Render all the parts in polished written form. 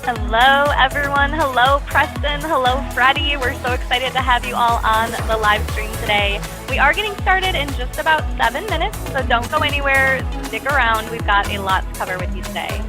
Hello, everyone. Hello, Preston. Hello, Freddie. We're so excited to have you all on the live stream today. We are getting started in just about 7 minutes, so don't go anywhere. Stick around. We've got a lot to cover with you today.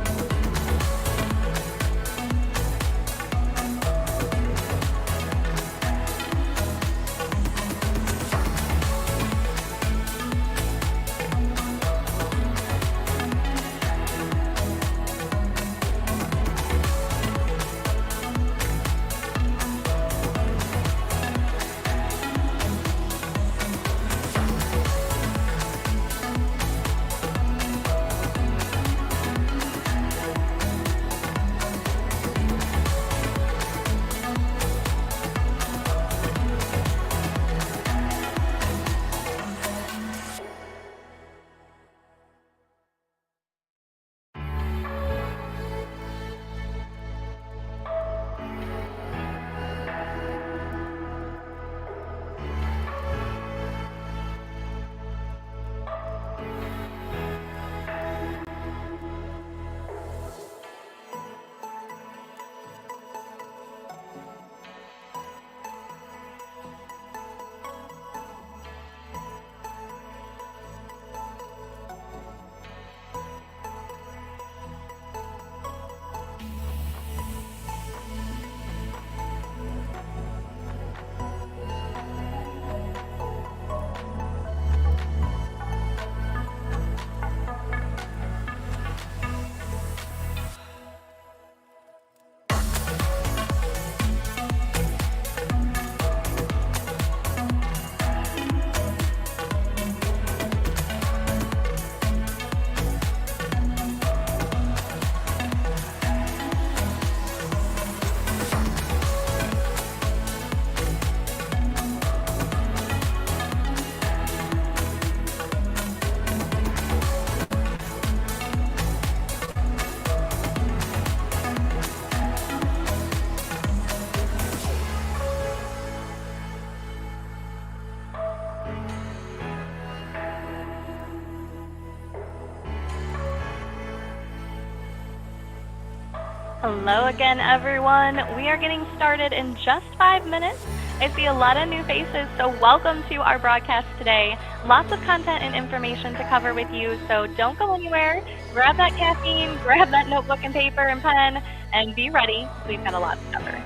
Hello again, everyone. We are getting started in just 5 minutes. I see a lot of new faces, so welcome to our broadcast today. Lots of content and information to cover with you, so don't go anywhere. Grab that caffeine, grab that notebook and paper and pen, and be ready. We've got a lot to cover.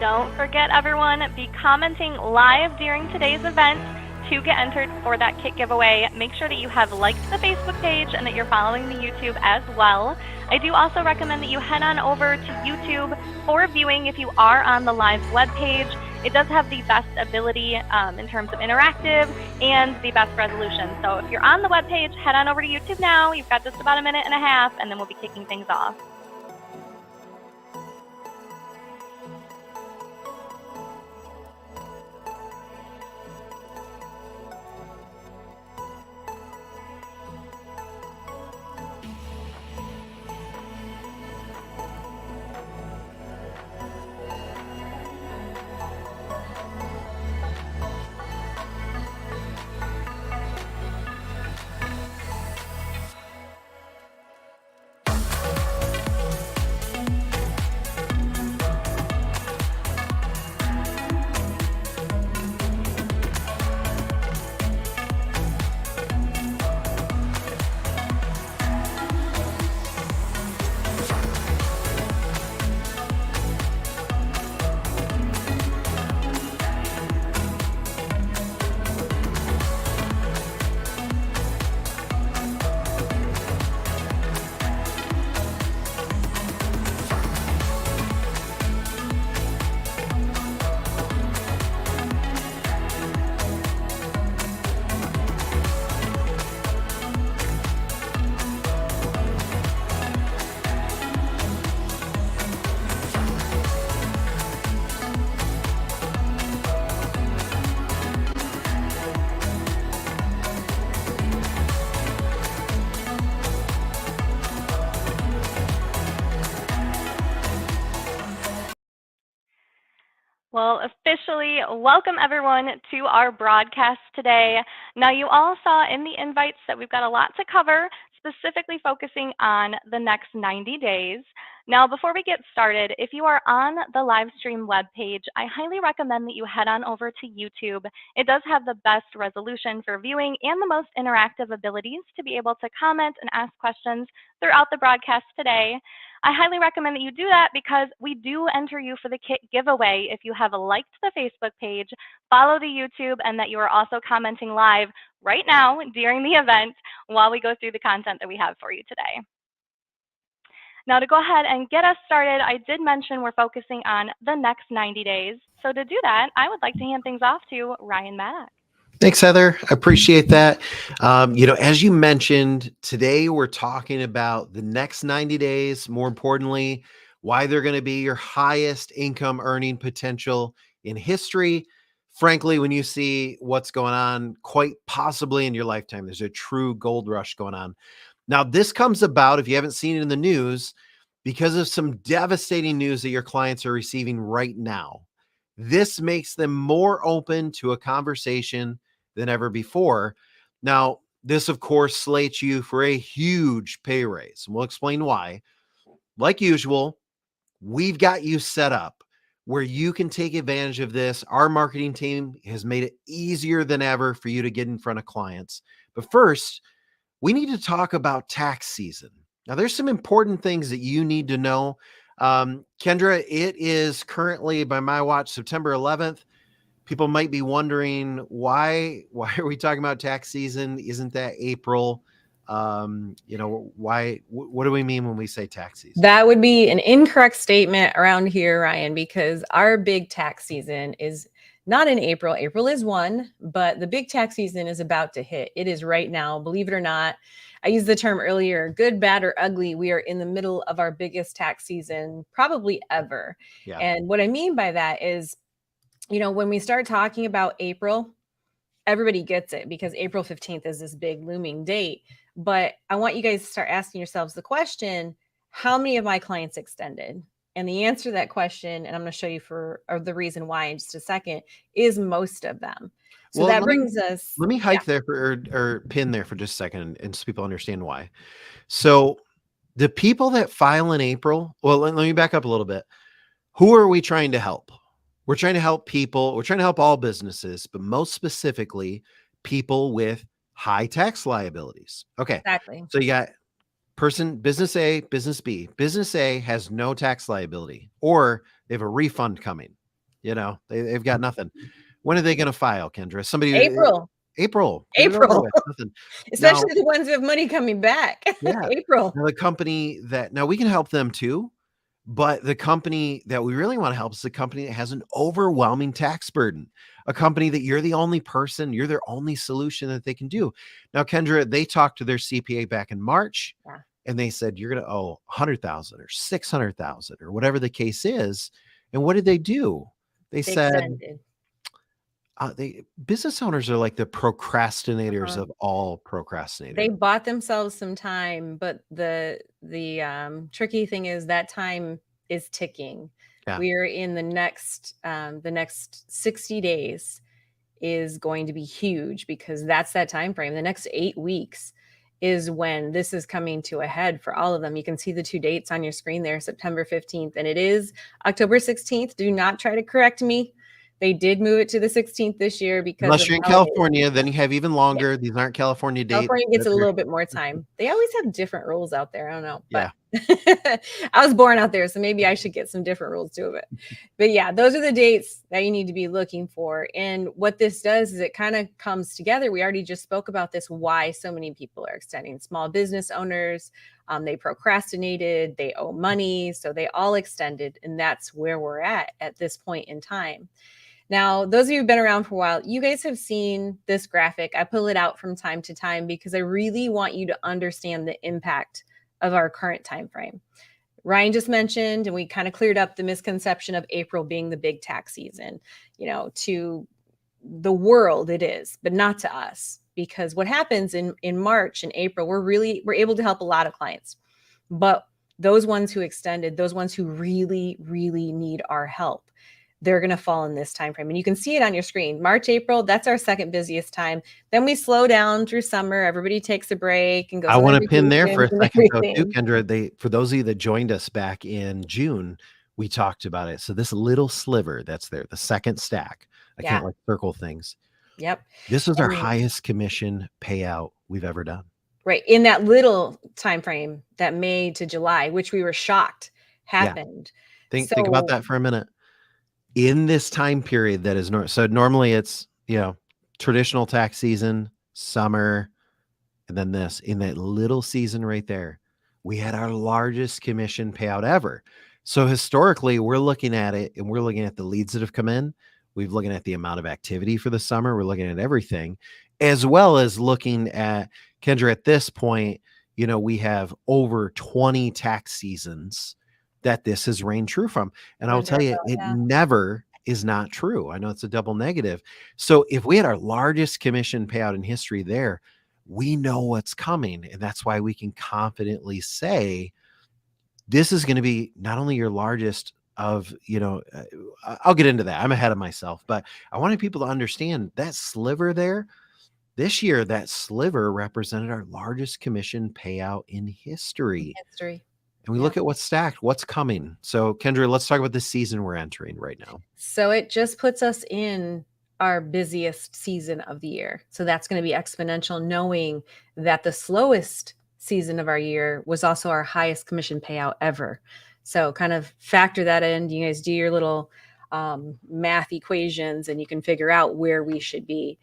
Don't forget, everyone, be commenting live during today's event to get entered for that kit giveaway. Make sure that you have liked the Facebook page and that you're following the YouTube as well. I do also recommend that you head on over to YouTube for viewing if you are on the live webpage. It does have the best ability in terms of interactive and the best resolution. So if you're on the webpage, head on over to YouTube now. You've got just about a minute and a half, and then we'll be kicking things off. Well, officially, welcome everyone to our broadcast today. Now, you all saw in the invites that we've got a lot to cover, specifically focusing on the next 90 days. Now, before we get started, if you are on the live stream webpage, I highly recommend that you head on over to YouTube. It does have the best resolution for viewing and the most interactive abilities to be able to comment and ask questions throughout the broadcast today. I highly recommend that you do that because we do enter you for the kit giveaway if you have liked the Facebook page, follow the YouTube, and that you are also commenting live right now during the event while we go through the content that we have for you today. Now, to go ahead and get us started, I did mention we're focusing on the next 90 days. So to do that, I would like to hand things off to Ryan Maddock. Thanks, Heather. I appreciate that. As you mentioned, today we're talking about the next 90 days, more importantly, why they're going to be your highest income earning potential in history. Frankly, when you see what's going on, quite possibly in your lifetime, there's a true gold rush going on. Now, this comes about, if you haven't seen it in the news, because of some devastating news that your clients are receiving right now. This makes them more open to a conversation than ever before. Now, this, of course, slates you for a huge pay raise. And we'll explain why. Like usual, we've got you set up where you can take advantage of this. Our marketing team has made it easier than ever for you to get in front of clients. But first, we need to talk about tax season. Now, there's some important things that you need to know. Kendra, it is currently, by my watch, September 11th. People might be wondering why are we talking about tax season? Isn't that April? Why? What do we mean when we say tax season? That would be an incorrect statement around here, Ryan, because our big tax season is not in April. April is one, but the big tax season is about to hit. It is right now, believe it or not. I used the term earlier, good, bad, or ugly. We are in the middle of our biggest tax season probably ever. Yeah. And what I mean by that is, when we start talking about April, everybody gets it because April 15th is this big looming date. But I want you guys to start asking yourselves the question, how many of my clients extended? And the answer to that question, and I'm going to show you the reason why in just a second, is most of them. So that brings us. Let me hike there or pin there for just a second and so people understand why. So the people that file in April, well, let me back up a little bit. Who are we trying to help? We're trying to help people. We're trying to help all businesses, but most specifically, people with high tax liabilities. Okay. Exactly. So you got business A, business B. Business A has no tax liability or they have a refund coming. They've got nothing. When are they going to file, Kendra? April. April. Get it over April. with. Nothing. Now, Especially the ones who have money coming back. yeah. April. Now, the company now we can help them too, but the company that we really want to help is the company that has an overwhelming tax burden, a company that you're the their only solution that they can do. Now, Kendra, they talked to their CPA back in March. Yeah. And they said, you're going to owe 100,000 or 600,000 or whatever the case is. And what did they do? They said, extended. Business owners are like the procrastinators of all They procrastinators. bought themselves some time, but the tricky thing is that time is ticking. Yeah. We're in the next 60 days is going to be huge because that's that time frame. The next 8 weeks is when this is coming to a head for all of them. You can see the 2 dates on your screen there, September 15th, and it is October 16th. Do not try to correct me. They did move it to the 16th this year because Unless you're in California, then you have even longer. These aren't California dates. California gets a little bit more time. They always have different rules out there. I don't know. But yeah. I was born out there, so maybe I should get some different rules to it. But yeah, those are the dates that you need to be looking for. And what this does is it kind of comes together. We already just spoke about this, why so many people are extending. Small business owners, they procrastinated, they owe money, so they all extended. And that's where we're at this point in time. Now, those of you who've been around for a while, you guys have seen this graphic. I pull it out from time to time because I really want you to understand the impact of our current time frame. Ryan just mentioned, and we kind of cleared up the misconception of April being the big tax season. To the world it is, but not to us, because what happens in March and April, we're able to help a lot of clients. But those ones who extended, those ones who really, really need our help, they're going to fall in this time frame. And you can see it on your screen. March, April, that's our second busiest time. Then we slow down through summer. Everybody takes a break and goes. I want to pin there for a second, though, too, Kendra. For those of you that joined us back in June, we talked about it. So this little sliver that's there, the second stack, I can't circle things. Yep. This is our highest commission payout we've ever done. Right. In that little time frame, that May to July, which we were shocked happened. Yeah. Think about that for a minute. In this time period that is so normally it's traditional tax season, summer, and then this, in that little season right there, we had our largest commission payout ever. So historically, we're looking at it and we're looking at the leads that have come in. We're looking at the amount of activity for the summer. We're looking at everything, as well as looking at, Kendra, at this point, we have over 20 tax seasons that this has reigned true from. And I'll tell you, it never is not true. I know it's a double negative. So if we had our largest commission payout in history there, we know what's coming. And that's why we can confidently say, this is going to be not only your largest of, I'll get into that. I'm ahead of myself, but I wanted people to understand that sliver there. This year, that sliver represented our largest commission payout in history. And we look at what's stacked, what's coming. So, Kendra, let's talk about the season we're entering right now. So it just puts us in our busiest season of the year. So that's going to be exponential, knowing that the slowest season of our year was also our highest commission payout ever. So kind of factor that in. You guys do your little math equations and you can figure out where we should be.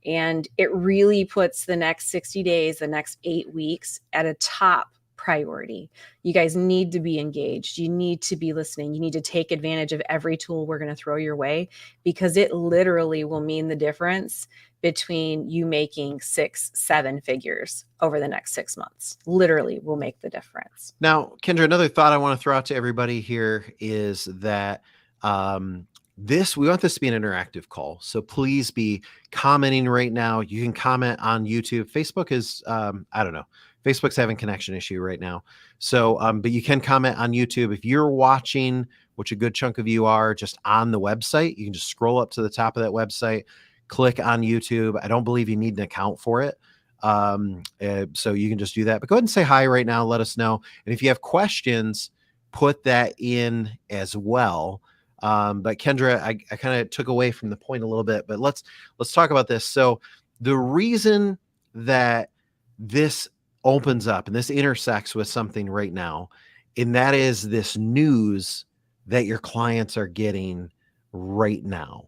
And it really puts the next 60 days, the next 8 weeks at a top priority. You guys need to be engaged. You need to be listening. You need to take advantage of every tool we're going to throw your way, because it literally will mean the difference between you making 6-7 figures over the next 6 months. Literally will make the difference. Now, Kendra, another thought I want to throw out to everybody here is that we want this to be an interactive call. So please be commenting right now. You can comment on YouTube. Facebook is, I don't know. Facebook's having a connection issue right now. So, but you can comment on YouTube. If you're watching, which a good chunk of you are, just on the website, you can just scroll up to the top of that website, click on YouTube. I don't believe you need an account for it. So you can just do that. But go ahead and say hi right now. Let us know. And if you have questions, put that in as well. But Kendra, I kind of took away from the point a little bit, but let's talk about this. So the reason that this opens up and this intersects with something right now, and that is this news that your clients are getting right now.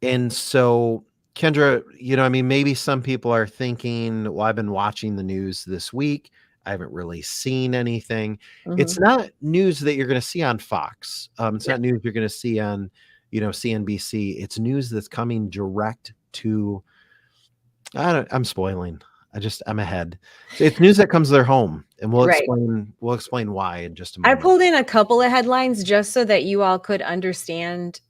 And so, Kendra, maybe some people are thinking, well, I've been watching the news this week. I haven't really seen anything. Mhm. It's not news that you're going to see on Fox. It's No. not news you're going to see on, CNBC. It's news that's coming direct to, I'm spoiling. I'm ahead. So it's news that comes to their home, and Right. we'll explain why in just a I moment. pulled in a couple of headlines just so that you all could understand.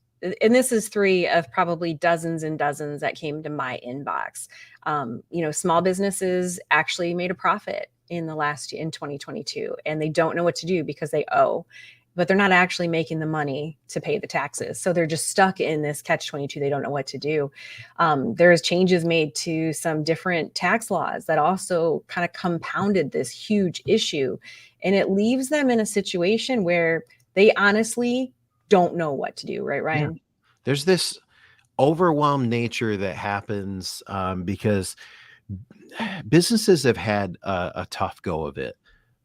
And this is 3 of probably dozens and dozens that came to my inbox. Small businesses actually made a profit in 2022, and they don't know what to do because they owe, but they're not actually making the money to pay the taxes. So they're just stuck in this catch-22. They don't know what to do. There's changes made to some different tax laws that also kind of compounded this huge issue. And it leaves them in a situation where they honestly don't know what to do. Right, Yeah. Ryan? There's this overwhelmed nature that happens because businesses have had a tough go of it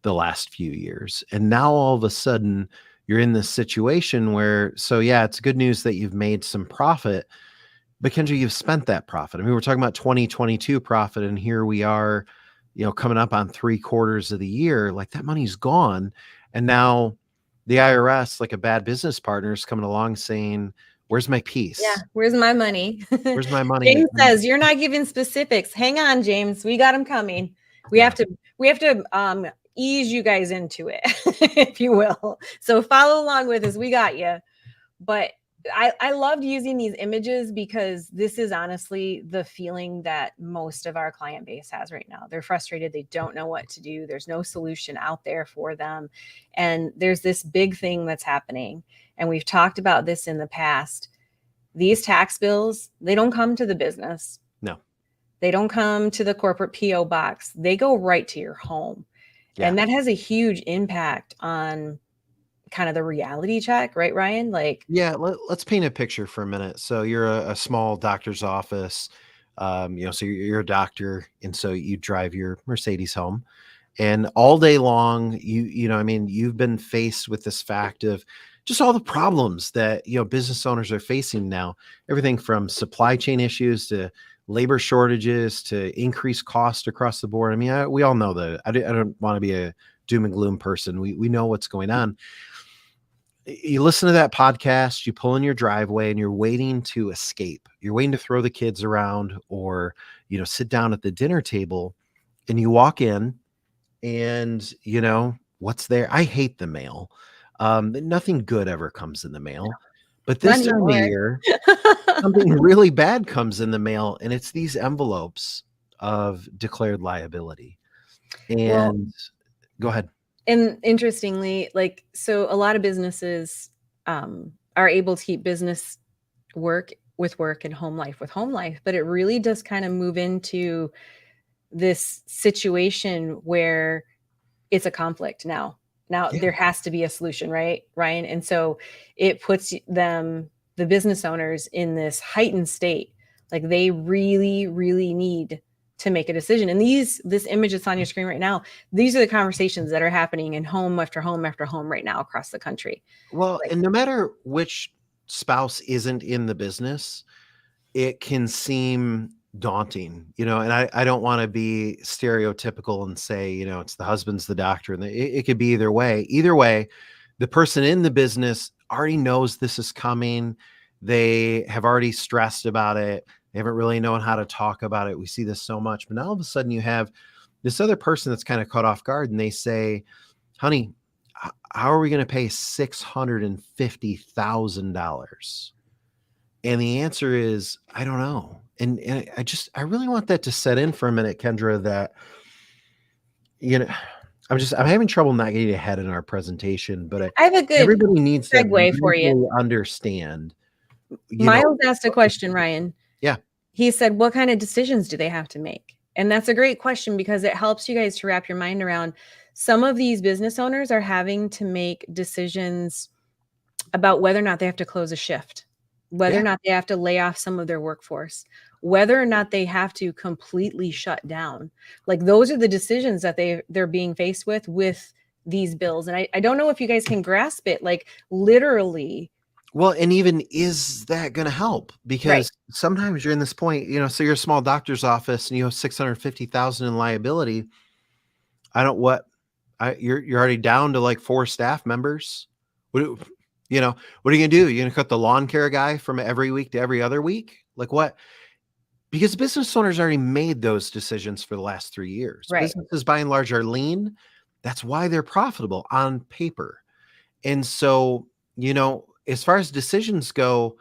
the last few years. And now all of a sudden you're in this situation where, so yeah, it's good news that you've made some profit, but Kendra, you've spent that profit. I mean, we're talking about 2022 profit, and here we are, coming up on 3/4 of the year, like that money's gone. And now the IRS, like a bad business partner, is coming along saying, where's my Yeah. piece? Where's my money? Where's my money? James says you're not giving specifics. Hang on, James. We got them coming. We Yeah. have to ease you guys into it, if you will. So follow along with us. We got you. But I loved using these images because this is honestly the feeling that most of our client base has right now. They're frustrated. They don't know what to do. There's no solution out there for them. And there's this big thing that's happening. And we've talked about this in the past. These tax bills, they don't come to the business. No. They don't come to the corporate PO box. They go right to your home. Yeah. And that has a huge impact on kind of the reality check, right, Ryan? Like, Yeah, let's paint a picture for a minute. So you're a small doctor's office, so you're a doctor, and so you drive your Mercedes home, and all day long, you've been faced with this fact of just all the problems that business owners are facing now. Everything from supply chain issues to labor shortages to increased cost across the board. I mean, we all know that. I don't want to be a doom and gloom person. We know what's going on. You listen to that podcast, you pull in your driveway, and you're waiting to escape. You're waiting to throw the kids around or, sit down at the dinner table, and you walk in and, what's there? I hate the mail. Nothing good ever comes in the mail. But not this time of anymore. year, something really bad comes in the mail, and it's these envelopes of declared liability. Well, And go ahead. and interestingly, like, so a lot of businesses are able to keep business work with work and home life with home life, but it really does kind of move into this situation where it's a conflict now. Now Yeah. there has to be a solution, right, Ryan? And so it puts them, the business owners, in this heightened state. Like they really, really need to make a decision. And this image that's on your screen right now, these are the conversations that are happening in home after home after home right now across the country. Well, Like, and no matter which spouse isn't in the business, it can seem daunting, and I don't want to be stereotypical and say, it's the husband's the doctor, and it could be either way. Either way, the person in the business already knows this is coming. They have already stressed about it. They haven't really known how to talk about it. We see this so much, but now all of a sudden you have this other person that's kind of caught off guard, and they say, honey, how are we going to pay $650,000? And the answer is, I don't know. And I really want that to set in for a minute, Kendra, that, I'm having trouble not getting ahead in our presentation, but I have a good everybody needs to segue for you. really understand, Miles asked a question, Ryan. Yeah. He said, what kind of decisions do they have to make? And that's a great question because it helps you guys to wrap your mind around. Some of these business owners are having to make decisions about whether or not they have to close a shift, whether Yeah. or not they have to lay off some of their workforce, whether or not they have to completely shut down. Like those are the decisions that they're being faced with these bills. And I don't know if you guys can grasp it. Like literally, Well, and even is that going to help? Right. Because sometimes you're in this point, so you're a small doctor's office and you have 650,000 in liability. I don't what you're already down to like 4 staff members. What what are you going to do? You're going to cut the lawn care guy from every week to every other week? Like what? Because business owners already made those decisions for the last 3 years. Right. Businesses by and large are lean. That's why they're profitable on paper. And so, as far as decisions go,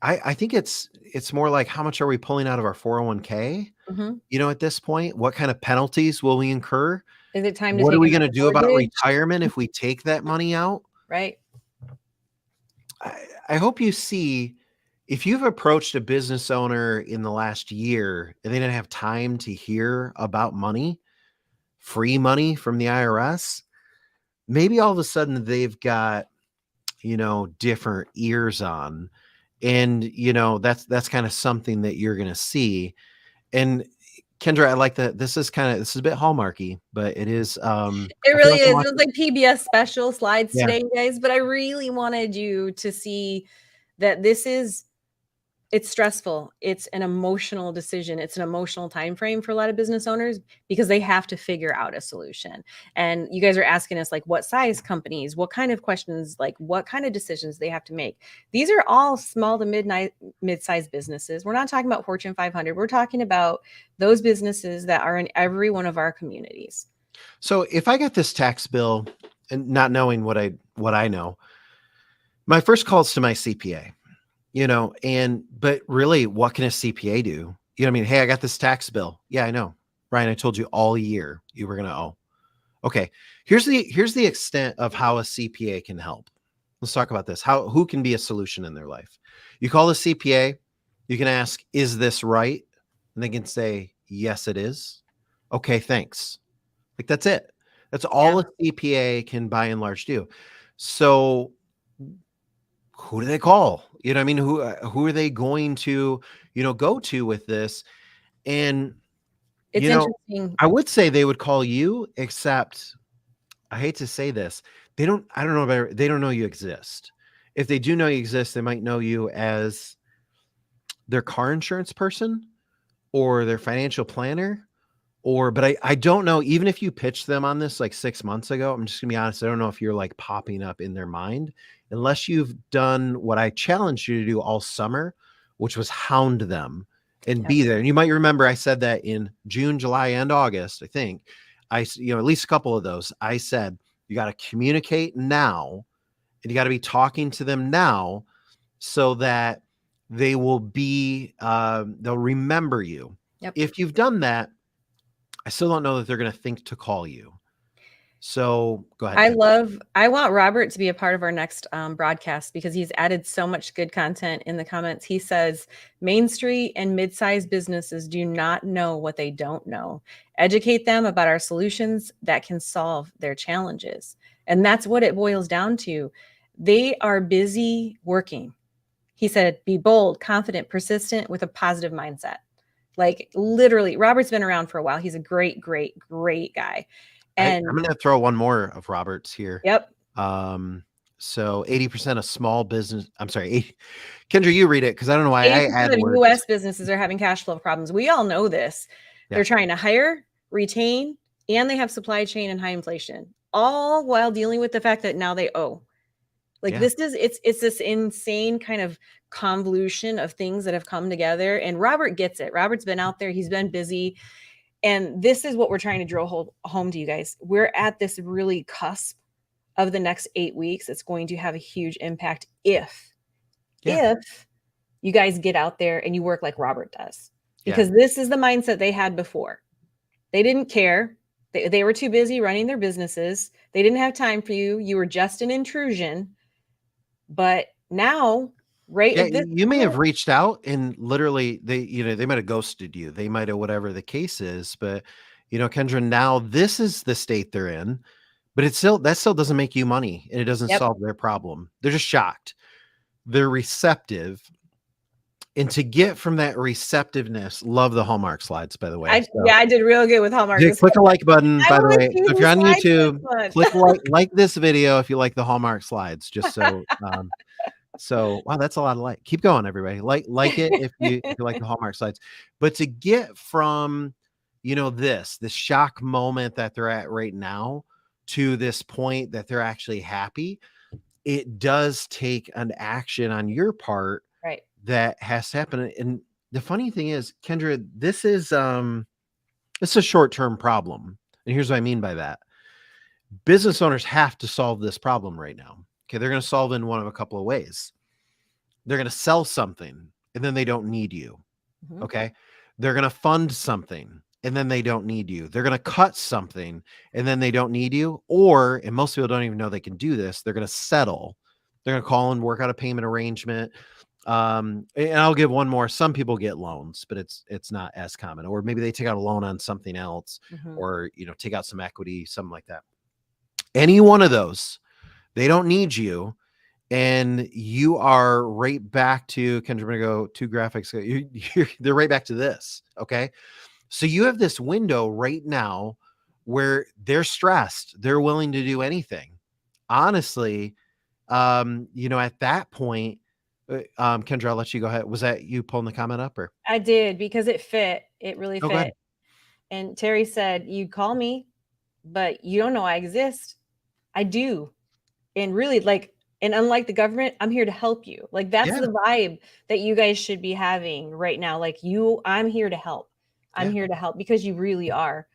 I think it's more like how much are we pulling out of our 401k? Mhm. At this point, what kind of penalties will we incur? Is it time to What are take we going to another do about mortgage? retirement if we take that money out? Right. I hope you see if you've approached a business owner in the last year and they didn't have time to hear about money, free money from the IRS, maybe all of a sudden they've got, different ears on. And, that's kind of something that you're going to see. And Kendra, I like that. This is a bit hallmarky, but it is, It I feel really like I'm is. It was watching. like PBS special slides Yeah. today, you guys, but I really wanted you to see that it's stressful. It's an emotional decision. It's an emotional time frame for a lot of business owners because they have to figure out a solution. And you guys are asking us like what size companies, what kind of questions, like what kind of decisions they have to make. These are all small to mid-sized businesses. We're not talking about Fortune 500. We're talking about those businesses that are in every one of our communities. So if I got this tax bill and not knowing what I know, my first call is to my CPA, but really what can a CPA do? I mean, hey, I got this tax bill. Yeah, I know. Ryan, I told you all year you were going to owe. Okay. Here's the extent of how a CPA can help. Let's talk about this. Who can be a solution in their life? You call the CPA, you can ask, is this right? And they can say, yes, it is. Okay, thanks. Like that's it. That's all Yeah. a CPA can by and large do. So who do they call? I mean, who are they going to, go to with this? And It's interesting. I would say they would call you, except I hate to say this. I don't know about, they don't know you exist. If they do know you exist, they might know you as their car insurance person or their financial planner. But I don't know, even if you pitched them on this like 6 months ago, I'm just gonna be honest, I don't know if you're like popping up in their mind unless you've done what I challenged you to do all summer, which was hound them and Yep. be there. And you might remember I said that in June, July, and August, I think. At least a couple of those, I said, you got to communicate now and you got to be talking to them now so that they will they'll remember you. Yep. If you've done that, I still don't know that they're going to think to call you. So go ahead. I want Robert to be a part of our next broadcast because he's added so much good content in the comments. He says Main Street and mid-sized businesses do not know what they don't know. Educate them about our solutions that can solve their challenges. And that's what it boils down to. They are busy working. He said, be bold, confident, persistent with a positive mindset. Like literally, Robert's been around for a while. He's a great, great, great guy. And I'm going to throw one more of Robert's here. yep. So 80% of small business, I'm sorry, Kendra, you read it because I don't know why I 80% add of words. U.S. businesses are having cash flow problems. We all know this. Yeah. They're trying to hire, retain, and they have supply chain and high inflation, all while dealing with the fact that now they owe. Like Yeah. it's this insane kind of convolution of things that have come together. And Robert gets it. Robert's been out there. He's been busy. And this is what we're trying to drill home to you guys. We're at this really cusp of the next 8 weeks. It's going to have a huge impact if you guys get out there and you work like Robert does. Because this is the mindset they had before. They didn't care. They were too busy running their businesses. They didn't have time for you. You were just an intrusion. But now, right? Yeah, you may have reached out and literally they might have ghosted you. They might have whatever the case is. But Kendra, now this is the state they're in, but that still doesn't make you money and it doesn't solve their problem. They're just shocked. They're receptive. And to get from that receptiveness, love the Hallmark slides, by the way. I did real good with Hallmark. Click a like button, I by the wanna way. see So if whose you're on slides this YouTube, one. click like this video if you like the Hallmark slides. Just so wow, that's a lot of like. Keep going, everybody. Like it if you like the Hallmark slides. But to get from this shock moment that they're at right now to this point that they're actually happy, it does take an action on your part Right. that has to happen. And the funny thing is, Kendra, this is a short-term problem. And here's what I mean by that. Business owners have to solve this problem right now. Okay, they're going to solve it in one of a couple of ways. They're going to sell something and then they don't need you. Mhm. Okay. They're going to fund something and then they don't need you. They're going to cut something and then they don't need you. Or, and most people don't even know they can do this, they're going to settle. They're going to call and work out a payment arrangement. And I'll give one more. Some people get loans, but it's not as common. Or maybe they take out a loan on something else, or take out some equity, something like that. Any one of those, they don't need you, and you are right back to Kendra. I'm gonna go 2 graphics. They're right back to this. Okay, so you have this window right now where they're stressed. They're willing to do anything. Honestly, at that point, Kendra, I'll let you go ahead. Was that you pulling the comment up, or? I did, because it fit. It really Oh, go ahead. fit. And Terry said, "You'd call me, but you don't know I exist." I do. And really, and unlike the government, I'm here to help you. Like, that's Yeah. the vibe that you guys should be having right now. Like, I'm here to help. I'm Yeah. here to help, because you really are.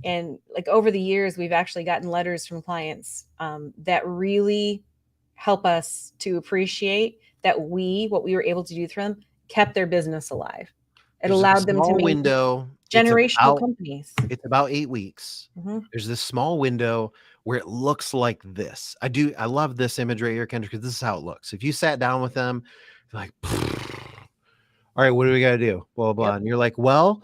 And like, over the years, we've actually gotten letters from clients that really help us to appreciate that what we were able to do for them kept their business alive. It There's a allowed them to small make window. generational companies. It's about 8 weeks. There's this small window where it looks like this. I love this image right here, Kendra, because this is how it looks. If you sat down with them, you're like, all right, what do we got to do? Blah, blah, blah. Yep. And you're like, well,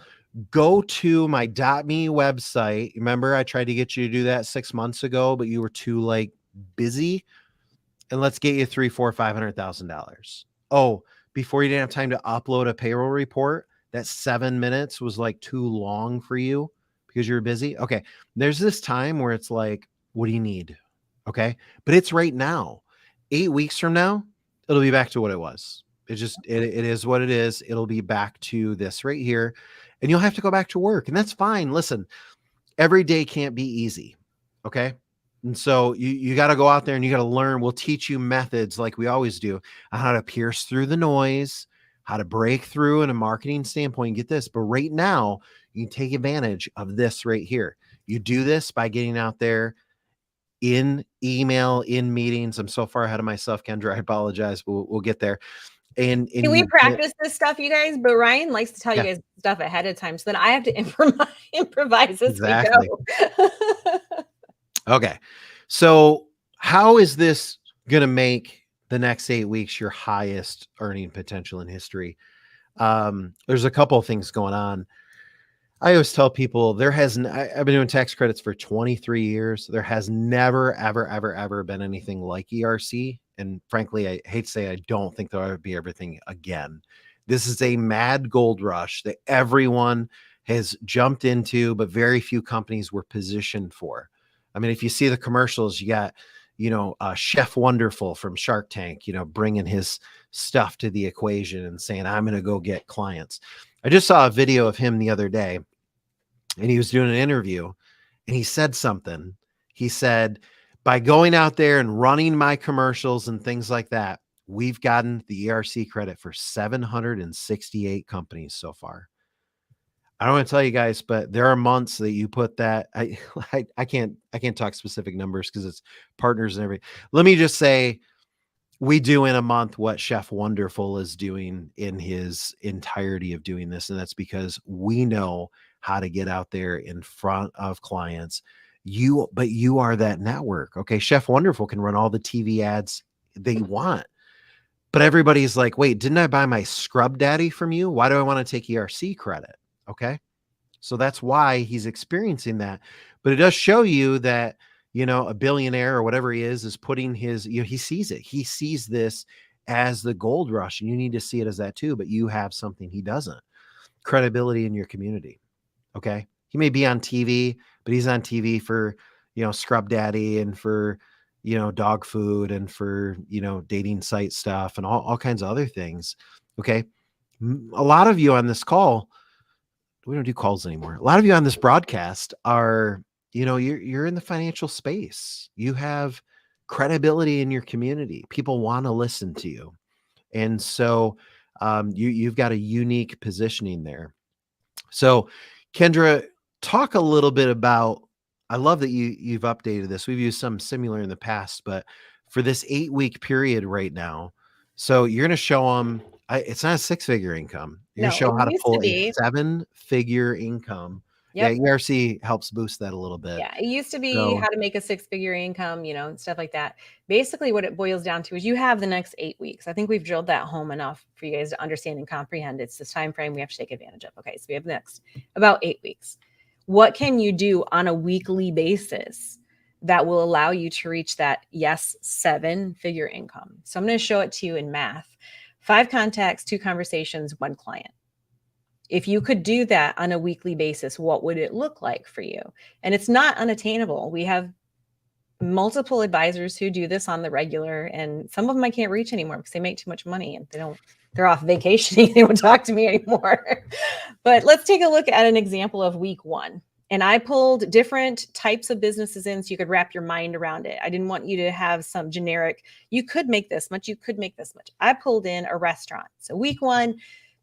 go to my .me website. Remember, I tried to get you to do that 6 months ago, but you were too busy. And let's get you $300,000-$500,000. Oh, before you didn't have time to upload a payroll report, that 7 minutes was too long for you because you're busy. Okay. There's this time where it's like, what do you need? Okay. But it's right now. 8 weeks from now, it'll be back to what it was. It is what it is. It'll be back to this right here. And you'll have to go back to work. And that's fine. Listen, every day can't be easy. Okay. And so you got to go out there and you got to learn. We'll teach you methods like we always do on how to pierce through the noise, how to break through in a marketing standpoint. Get this. But right now, you can take advantage of this right here. You do this by getting out there in email, in meetings. I'm so far ahead of myself, Kendra. I apologize. We'll get there. And Can we practice this stuff, you guys? But Ryan likes to tell you guys stuff ahead of time, so then I have to improvise as we go. Okay. So how is this going to make the next 8 weeks your highest earning potential in history? There's a couple of things going on. I always tell people I've been doing tax credits for 23 years. There has never, ever, ever, ever been anything like ERC. And frankly, I hate to say, I don't think there'll ever be everything again. This is a mad gold rush that everyone has jumped into, but very few companies were positioned for. I mean, if you see the commercials, you got, Chef Wonderful from Shark Tank, bringing his stuff to the equation and saying, I'm going to go get clients. I just saw a video of him the other day and he was doing an interview and he said something. He said, by going out there and running my commercials and things like that, we've gotten the ERC credit for 768 companies so far. I don't want to tell you guys, but there are months that you put that. I can't talk specific numbers because it's partners and everything. Let me just say, we do in a month what Chef Wonderful is doing in his entirety of doing this. And that's because we know how to get out there in front of clients. But you are that network. Okay. Chef Wonderful can run all the TV ads they want. But everybody's like, wait, didn't I buy my Scrub Daddy from you? Why do I want to take ERC credit? Okay. So that's why he's experiencing that. But it does show you that, a billionaire or whatever he is putting his, he sees it. He sees this as the gold rush, and you need to see it as that too, but you have something he doesn't. Credibility in your community. Okay. He may be on TV, but he's on TV for, Scrub Daddy and for, dog food and for, dating site stuff and all kinds of other things. Okay. A lot of you on this call, we don't do calls anymore. A lot of you on this broadcast are, you're in the financial space. You have credibility in your community. People want to listen to you. And so you've got a unique positioning there. So Kendra, talk a little bit about, I love that you've updated this. We've used some similar in the past, but for this 8-week period right now, so you're going to show them, it's not a 6-figure income. You're going No, to show it how to used to pull a be. 7-figure income. Yep. Yeah, ERC helps boost that a little bit. Yeah, it used to be So, how to make a 6-figure income, and stuff like that. Basically, what it boils down to is you have the next 8 weeks. I think we've drilled that home enough for you guys to understand and comprehend. It's this time frame we have to take advantage of. Okay, so we have the next about 8 weeks. What can you do on a weekly basis that will allow you to reach that, yes, 7-figure income? So I'm going to show it to you in math. 5 contacts, 2 conversations, 1 client. If you could do that on a weekly basis, what would it look like for you? And it's not unattainable. We have multiple advisors who do this on the regular, and some of them I can't reach anymore because they make too much money and they're off vacationing. They don't talk to me anymore. But let's take a look at an example of week 1. And I pulled different types of businesses in so you could wrap your mind around it. I didn't want you to have some generic, you could make this much, you could make this much. I pulled in a restaurant. So week 1,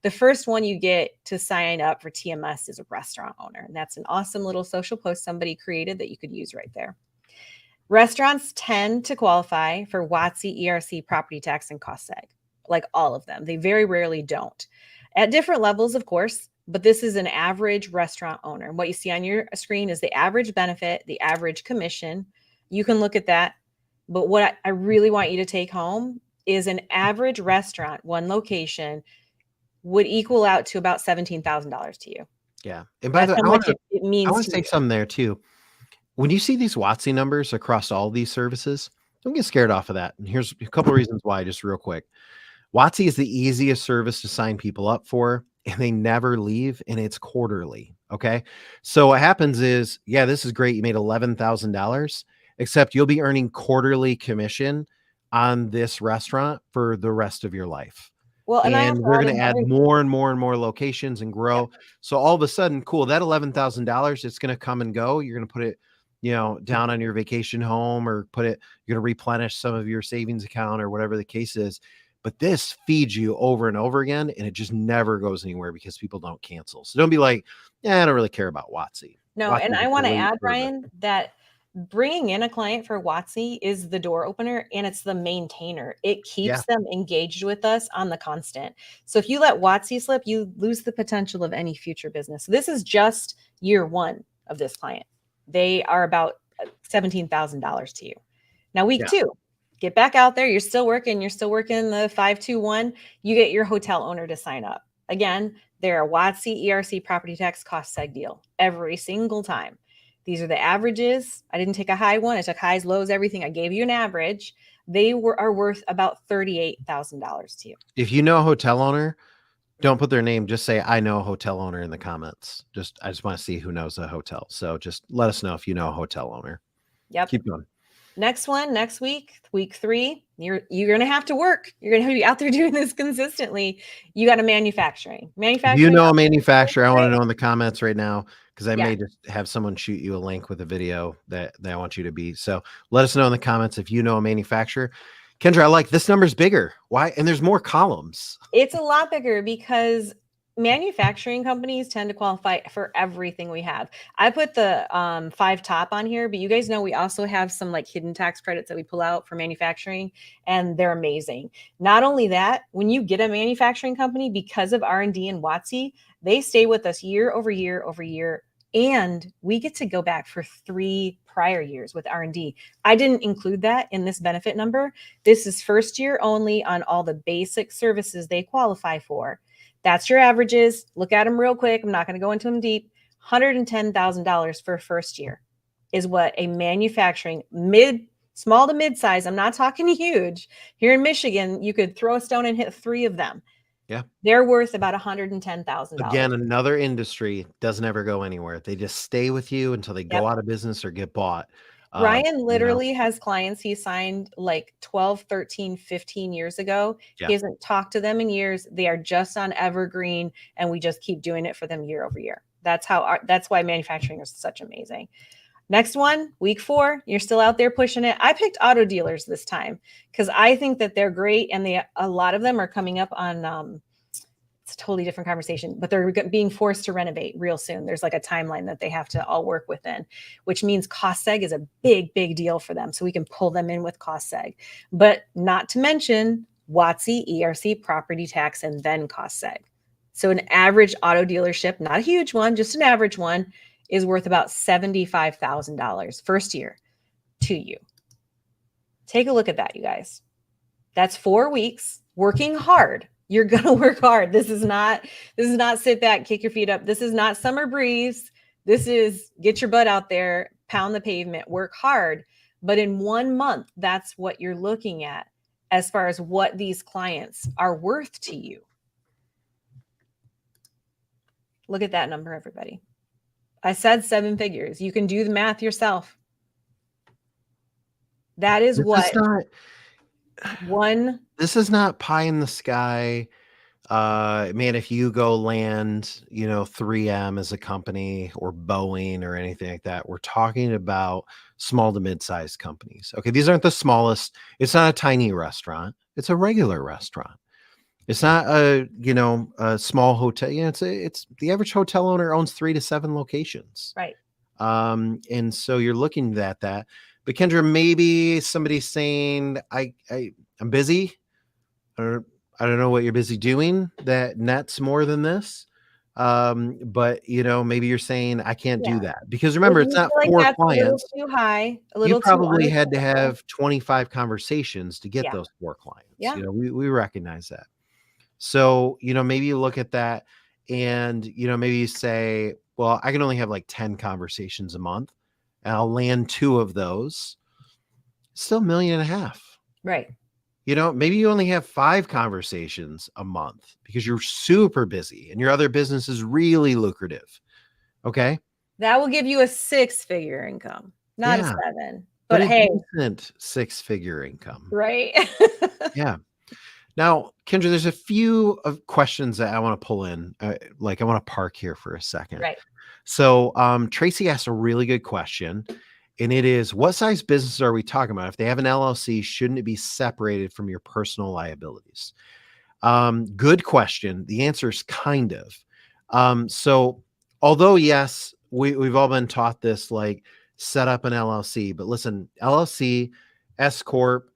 the first one you get to sign up for TMS is a restaurant owner. And that's an awesome little social post somebody created that you could use right there. Restaurants tend to qualify for WOTC, ERC, property tax, and cost seg, like all of them. They very rarely don't. At different levels, of course, but this is an average restaurant owner. And what you see on your screen is the average benefit, the average commission. You can look at that. But what I really want you to take home is an average restaurant, one location, would equal out to about $17,000 to you. yeah. And by That's the how way, much it means I want to to say you. something there too. When you see these WOTC numbers across all these services, don't get scared off of that. And here's a couple of reasons why, just real quick. WOTC is the easiest service to sign people up for, and they never leave, and it's quarterly. Okay. So what happens is, yeah, this is great. You made $11,000, except you'll be earning quarterly commission on this restaurant for the rest of your life. Well, and I And also we're going added to add another, more and more and more locations and grow. yep. So all of a sudden, cool, that $11,000, it's going to come and go. You're going to put it, down on your vacation home, or you're going to replenish some of your savings account or whatever the case is. But this feeds you over and over again, and it just never goes anywhere because people don't cancel. So don't be like, yeah, I don't really care about WOTC. No, WOTC and is I a want to great add, service. Ryan, that bringing in a client for WOTC is the door opener and it's the maintainer. It keeps them engaged with us on the constant. So if you let WOTC slip, you lose the potential of any future business. So this is just year 1 of this client. They are about $17,000 to you. Now, week 2, get back out there. You're still working the 521. You get your hotel owner to sign up. Again, they're a WOTC, ERC, property tax, cost seg deal every single time. These are the averages. I didn't take a high one. I took highs, lows, everything. I gave you an average. They are worth about $38,000 to you. If you know a hotel owner, don't put their name. Just say, I know a hotel owner in the comments. I just want to see who knows a hotel. So just let us know if you know a hotel owner. Yep. Keep going. Next one, next week, week 3, you're going to have to work. You're going to be out there doing this consistently. You got a manufacturing. If you know a manufacturer, I want to know in the comments right now, because I may just have someone shoot you a link with a video that I want you to be. So let us know in the comments if you know a manufacturer. Kendra, I like this number's bigger. Why? And there's more columns. It's a lot bigger because manufacturing companies tend to qualify for everything we have. I put the 5 top on here, but you guys know we also have some like hidden tax credits that we pull out for manufacturing, and they're amazing. Not only that, when you get a manufacturing company, because of R&D and WOTC, they stay with us year over year over year, and we get to go back for 3 prior years with R&D. I didn't include that in this benefit number. This is first year only on all the basic services they qualify for. That's your averages. Look at them real quick. I'm not going to go into them deep. $110,000 for first year is what a manufacturing Small to mid-size. I'm not talking huge. Here in Michigan, you could throw a stone and hit 3 of them. Yeah. They're worth about $110,000. Again, another industry doesn't ever go anywhere. They just stay with you until they go out of business or get bought. Ryan literally has clients he signed like 12, 13, 15 years ago. Yeah. He hasn't talked to them in years. They are just on evergreen, and we just keep doing it for them year over year. That's why manufacturing is such amazing. Next one, week 4, you're still out there pushing it. I picked auto dealers this time because I think that they're great, and a lot of them are coming up on it's a totally different conversation, but they're being forced to renovate real soon. There's like a timeline that they have to all work within, which means cost seg is a big, big deal for them. So we can pull them in with cost seg, but not to mention WOTC, ERC, property tax, and then cost seg. So an average auto dealership, not a huge one, just an average one, is worth about $75,000 first year to you. Take a look at that, you guys. That's 4 weeks working hard. You're going to work hard. This is not sit back, kick your feet up. This is not summer breeze. This is get your butt out there, pound the pavement, work hard. But in 1 month, that's what you're looking at as far as what these clients are worth to you. Look at that number, everybody. I said 7 figures. You can do the math yourself. That is this is not pie in the sky. Man, if you go land, 3M as a company or Boeing or anything like that, we're talking about small to mid-sized companies. Okay. These aren't the smallest. It's not a tiny restaurant. It's a regular restaurant. It's not a small hotel. It's the average hotel owner owns 3 to 7 locations. Right. And so you're looking at that. But Kendra, maybe somebody's saying, I'm busy. I don't know what you're busy doing that nets more than this. But maybe you're saying I can't do that because remember, it's not 4 clients. A little too high. You probably had to have 25 conversations to get those 4 clients. Yeah. We recognize that. So, maybe you look at that and, maybe you say, well, I can only have like 10 conversations a month and I'll land 2 of those. Still $1.5 million. Right. Maybe you only have 5 conversations a month because you're super busy and your other business is really lucrative. Okay. That will give you a 6-figure income, not a 7. But hey, decent 6-figure income. Right. Yeah. Now, Kendra, there's a few of questions that I want to pull in. I want to park here for a second. Right. So Tracy asked a really good question. And it is, what size business are we talking about? If they have an LLC, shouldn't it be separated from your personal liabilities? Good question. The answer is kind of. So although, yes, we've all been taught this, like set up an LLC, but listen, LLC, S Corp,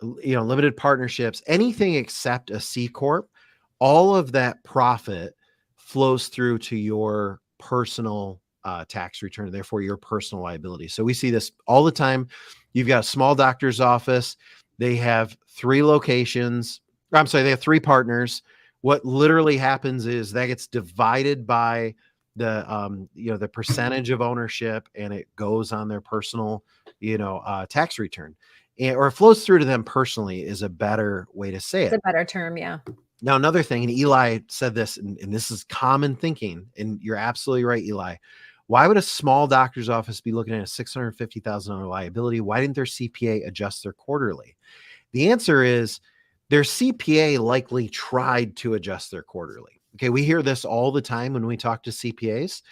limited partnerships, anything except a C Corp, all of that profit flows through to your personal tax return, therefore your personal liability. So we see this all the time. You've got a small doctor's office. They have 3 locations. I'm sorry, they have 3 partners. What literally happens is that gets divided by the percentage of ownership, and it goes on their personal, tax return, or it flows through to them personally is a better way to say it. It's a better term. Yeah. Now, another thing, and Eli said this, and this is common thinking, and you're absolutely right, Eli. Why would a small doctor's office be looking at a $650,000 liability? Why didn't their CPA adjust their quarterly? The answer is their CPA likely tried to adjust their quarterly. Okay, we hear this all the time when we talk to CPAs.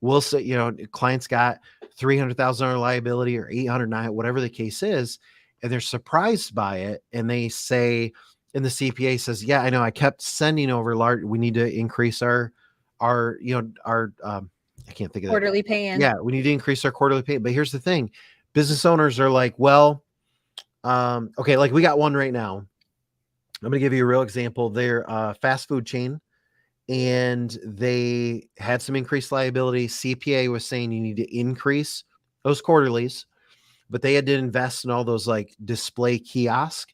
We'll say, clients got $300,000 liability or $809,000, whatever the case is, and they're surprised by it, and they say, and the CPA says, yeah, I know, I kept sending over large. We need to increase our I can't think of quarterly pay in. Yeah, we need to increase our quarterly pay. But here's the thing. Business owners are like, well, okay, like we got one right now. I'm going to give you a real example. They're a fast food chain and they had some increased liability. CPA was saying you need to increase those quarterlies, but they had to invest in all those like display kiosk.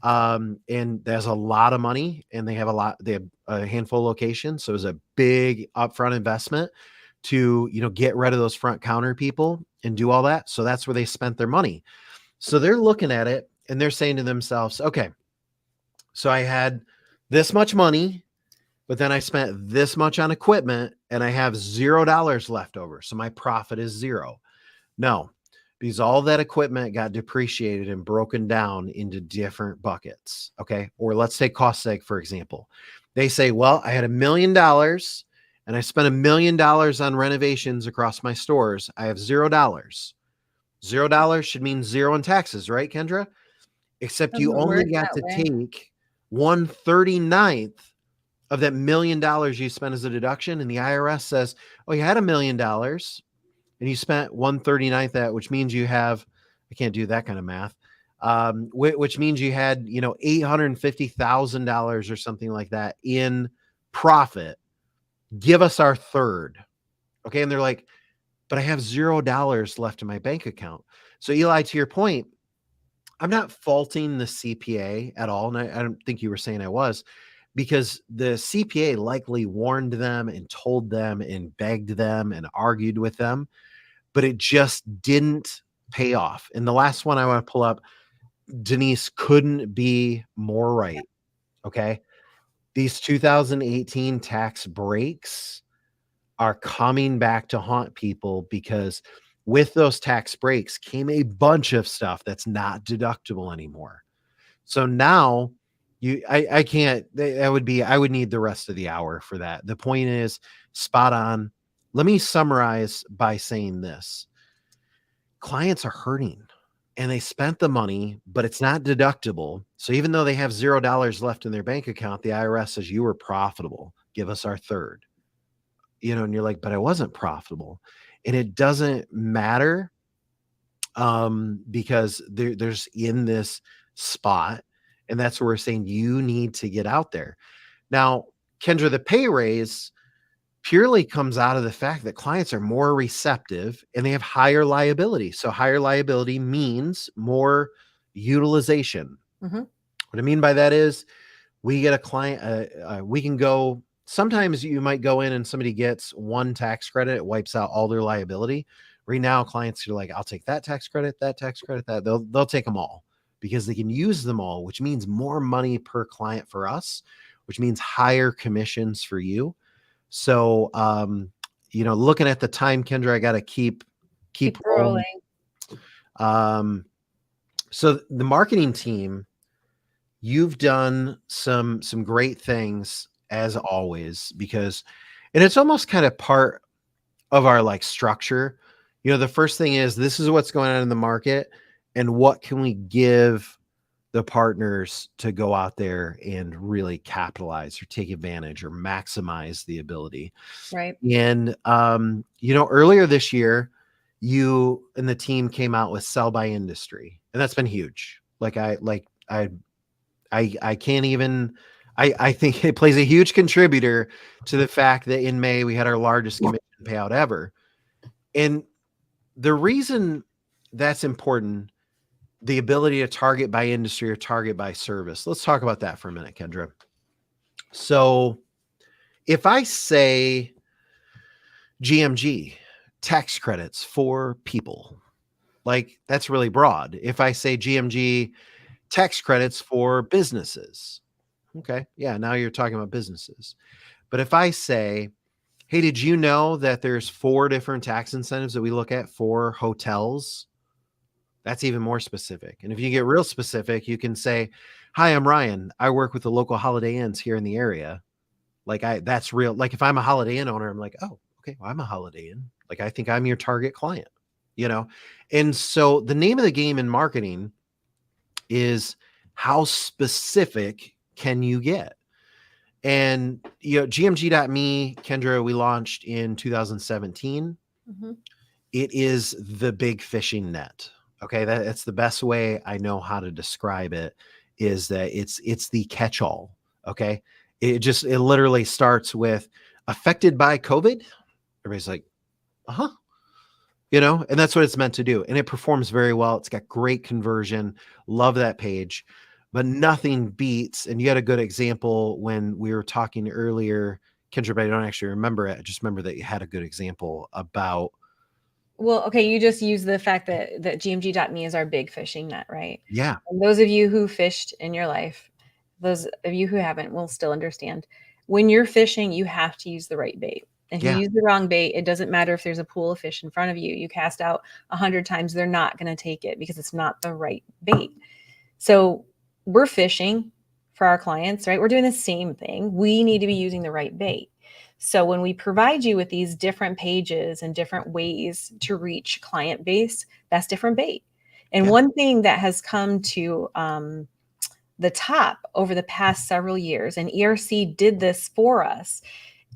And there's a lot of money and they have a handful of locations. So it was a big upfront investment to, get rid of those front counter people. and do all that. So that's where they spent their money. So they're looking at it and they're saying to themselves, okay, so I had this much money, but then I spent this much on equipment and I have $0 left over. So my profit is zero. No, because all that equipment got depreciated and broken down into different buckets. Okay. Or let's take cost seg, for example. They say, well, I had $1 million and I spent $1 million on renovations across my stores. I have $0. $0 should mean zero in taxes, right, Kendra? Except you Doesn't only work got that to way. take 1/39th of that $1 million you spent as a deduction. And the IRS says, oh, you had $1 million and you spent 1/39th that, which means you have, I can't do that kind of math. Which means you had, $850,000 or something like that in profit. Give us our third. Okay. And they're like, but I have $0 left in my bank account. So Eli, to your point, I'm not faulting the CPA at all. And I don't think you were saying I was, because the CPA likely warned them and told them and begged them and argued with them, but it just didn't pay off. And the last one I want to pull up, Denise couldn't be more right. Okay. These 2018 tax breaks are coming back to haunt people because with those tax breaks came a bunch of stuff that's not deductible anymore. So now I can't, I would need the rest of the hour for that. The point is spot on. Let me summarize by saying this. Clients are hurting and they spent the money, but it's not deductible. So even though they have $0 left in their bank account, the IRS says you were profitable. Give us our third. And you're like, but I wasn't profitable. And it doesn't matter because there's in this spot. And that's where we're saying you need to get out there. Now, Kendra, the pay raise purely comes out of the fact that clients are more receptive and they have higher liability. So higher liability means more utilization. Mm-hmm. What I mean by that is we get a client, we can go, sometimes you might go in and somebody gets one tax credit, it wipes out all their liability. Right now, clients are like, I'll take that tax credit, that. They'll take them all because they can use them all, which means more money per client for us, which means higher commissions for you. So, looking at the time, Kendra, I got to keep rolling. So the marketing team, you've done some great things as always, and it's almost kind of part of our structure. The first thing is this is what's going on in the market and what can we give the partners to go out there and really capitalize or take advantage or maximize the ability. Right. And, earlier this year, you and the team came out with sell by industry, and that's been huge. I can't even, I think it plays a huge contributor to the fact that in May we had our largest commission payout ever. And the reason that's important, the ability to target by industry or target by service. Let's talk about that for a minute, Kendra. So if I say GMG, tax credits for people, that's really broad. If I say GMG, tax credits for businesses. Okay. Yeah. Now you're talking about businesses. But if I say, hey, did you know that there's 4 different tax incentives that we look at for hotels? That's even more specific. And if you get real specific, you can say, hi, I'm Ryan. I work with the local Holiday Inns here in the area. That's real. If I'm a Holiday Inn owner, I'm like, oh, okay, well, I'm a Holiday Inn. I think I'm your target client, And so the name of the game in marketing is how specific can you get? And, GMG.me, Kendra, we launched in 2017. Mm-hmm. It is the big fishing net. Okay. That's the best way I know how to describe it, is that it's the catch-all. Okay. It literally starts with affected by COVID. Everybody's like, and that's what it's meant to do. And it performs very well. It's got great conversion. Love that page, but nothing beats. And you had a good example when we were talking earlier, Kendra, but I don't actually remember it. I just remember that you had a good example about Well, okay, you just use the fact that GMG.me is our big fishing net, right? Yeah. And those of you who fished in your life, those of you who haven't will still understand. When you're fishing, you have to use the right bait. If you Yeah. use the wrong bait, it doesn't matter if there's a pool of fish in front of you. You cast out 100 times, they're not going to take it because it's not the right bait. So we're fishing for our clients, right? We're doing the same thing. We need to be using the right bait. So when we provide you with these different pages and different ways to reach client base, that's different bait. And Yeah. one thing that has come to the top over the past several years, and ERC did this for us,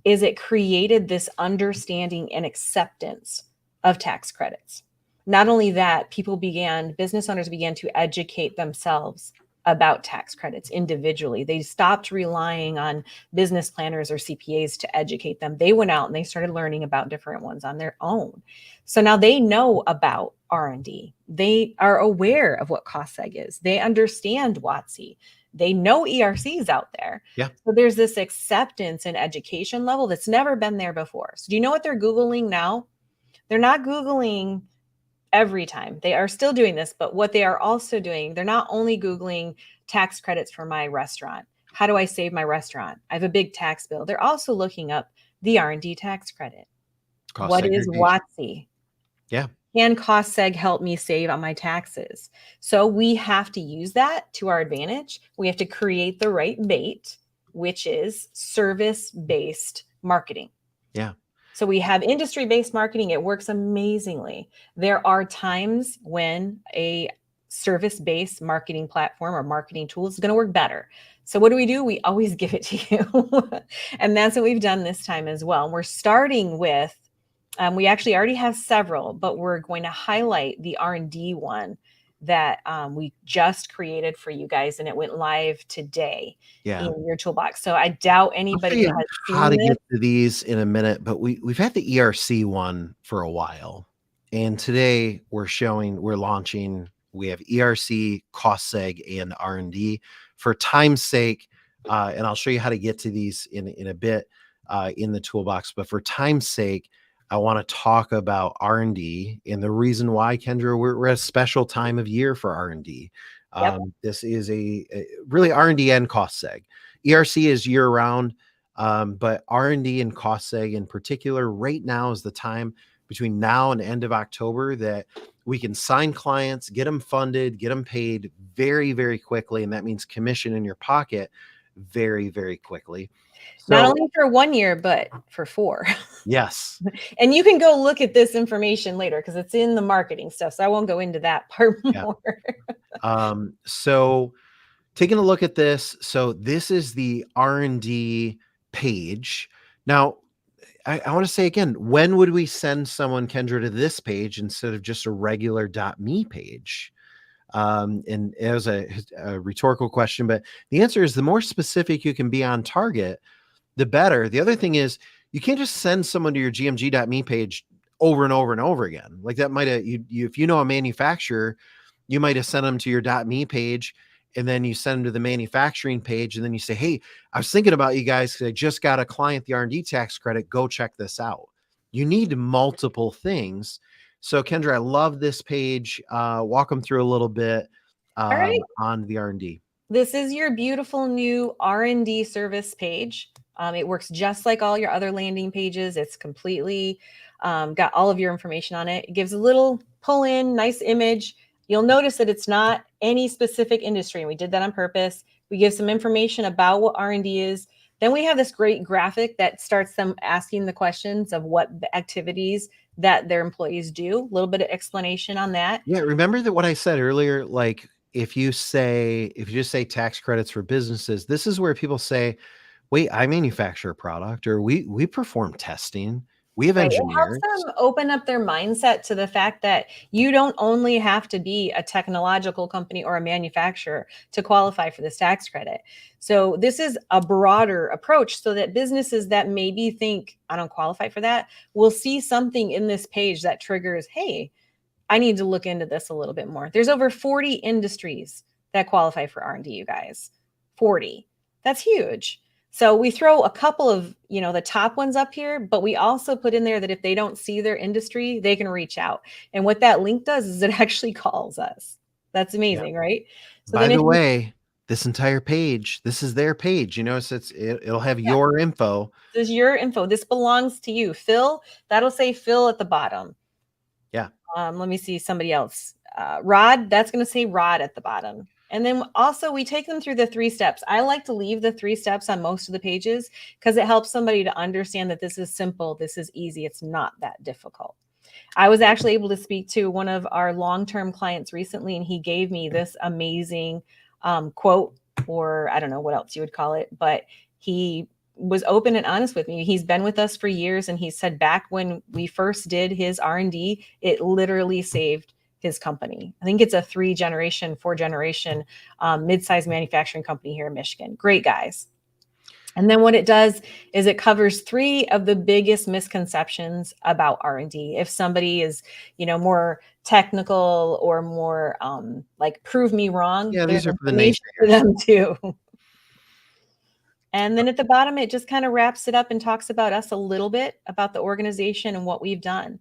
is it created this understanding and acceptance of tax credits. Not only that, business owners began to educate themselves about tax credits individually. They stopped relying on business planners or CPAs to educate them. They went out and they started learning about different ones on their own. So now they know about R&D. They are aware of what cost seg is. They understand WOTC. They know ERCs out there. Yeah. So there's this acceptance and education level that's never been there before. So do you know what they're Googling now? They're not Googling every time. They are still doing this, but what they are also doing, they're not only Googling tax credits for my restaurant. How do I save my restaurant? I have a big tax bill. They're also looking up the R&D tax credit. Cost What is segregation. WOTC? Yeah. Can cost seg help me save on my taxes? So we have to use that to our advantage. We have to create the right bait, which is service-based marketing. Yeah. So we have industry-based marketing. It works amazingly. There are times when a service-based marketing platform or marketing tool is going to work better. So what do? We always give it to you. And that's what we've done this time as well. We're starting with, we actually already have several, but we're going to highlight the R&D one that we just created for you guys, and it went live today in your toolbox. So I doubt anybody has how to seen this. get to these in a minute, but we've had the ERC one for a while, and today we're launching. We have ERC, cost seg, and R&D. For time's sake, and I'll show you how to get to these in a bit in the toolbox. But for time's sake, I want to talk about R&D and the reason why, Kendra, we're at a special time of year for R&D. Yep. This is a really R&D and cost seg. ERC is year round, but R&D and cost seg in particular, right now is the time between now and end of October that we can sign clients, get them funded, get them paid very, very quickly. And that means commission in your pocket very, very quickly. So, Not only for 1 year, but for 4. Yes. And you can go look at this information later because it's in the marketing stuff. So I won't go into that part more. So taking a look at this. So this is the R&D page. Now, I want to say again, when would we send someone, Kendra, to this page instead of just a regular .me page? And it was a rhetorical question, but the answer is the more specific you can be on target, the better. The other thing is you can't just send someone to your gmg.me page over and over and over again. Like that might have if you know a manufacturer, you might have sent them to your .me page and then you send them to the manufacturing page. And then you say, hey, I was thinking about you guys because I just got a client, the R&D tax credit. Go check this out. You need multiple things. So Kendra, I love this page. Walk them through a little bit All right. on the R&D. This is your beautiful new R&D service page. It works just like all your other landing pages. It's completely got all of your information on it. It gives a little pull in, nice image. You'll notice that it's not any specific industry. And we did that on purpose. We give some information about what R&D is. Then we have this great graphic that starts them asking the questions of what the activities that their employees do. A little bit of explanation on that. Yeah. Remember that what I said earlier, like if you just say tax credits for businesses, this is where people say, wait, I manufacture a product, or we perform testing. We have engineers. It helps them open up their mindset to the fact that you don't only have to be a technological company or a manufacturer to qualify for this tax credit. So this is a broader approach so that businesses that maybe think I don't qualify for that will see something in this page that triggers, hey, I need to look into this a little bit more. There's over 40 industries that qualify for R&D, you guys. 40. That's huge. So we throw a couple of, the top ones up here, but we also put in there that if they don't see their industry, they can reach out. And what that link does is it actually calls us. That's Yeah. amazing, right? So By then the way, this entire page, this is their page. You notice it'll have your info. this is your info. This belongs to you. Phil, that'll say Phil at the bottom. Yeah. Let me see somebody else. Rod, that's going to say Rod at the bottom. And then also we take them through the 3 steps. I like to leave the 3 steps on most of the pages because it helps somebody to understand that this is simple. This is easy. It's not that difficult. I was actually able to speak to one of our long-term clients recently, and he gave me this amazing quote, or I don't know what else you would call it, but he was open and honest with me. He's been with us for years, and he said back when we first did his R&D, it literally saved his company. I think it's a 4 generation mid-sized manufacturing company here in Michigan. Great guys. And then what it does is it covers 3 of the biggest misconceptions about R&D. If somebody is, more technical or more like prove me wrong, Yeah, there's these are for the information for naysayers. them too. And then at the bottom, it just kind of wraps it up and talks about us a little bit, about the organization and what we've done.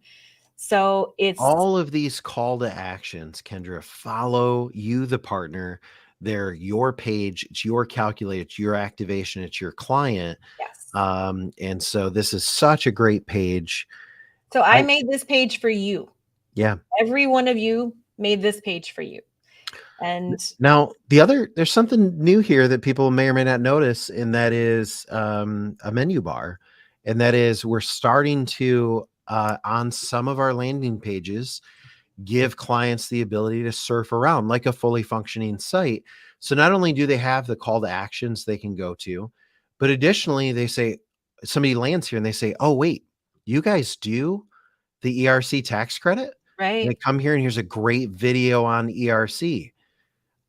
So it's All of these call to actions, Kendra, follow you, the partner. They're your page, it's your calculator, it's your activation, it's your client. yes. And so this is such a great page. So I made this page for you. Yeah. Every one of you made this page for you. And now there's something new here that people may or may not notice, and that is a menu bar. And that is we're starting to, on some of our landing pages, give clients the ability to surf around like a fully functioning site. So not only do they have the call to actions they can go to, but additionally, they say, somebody lands here and they say, oh, wait, you guys do the ERC tax credit? And they right. come here and here's a great video on ERC.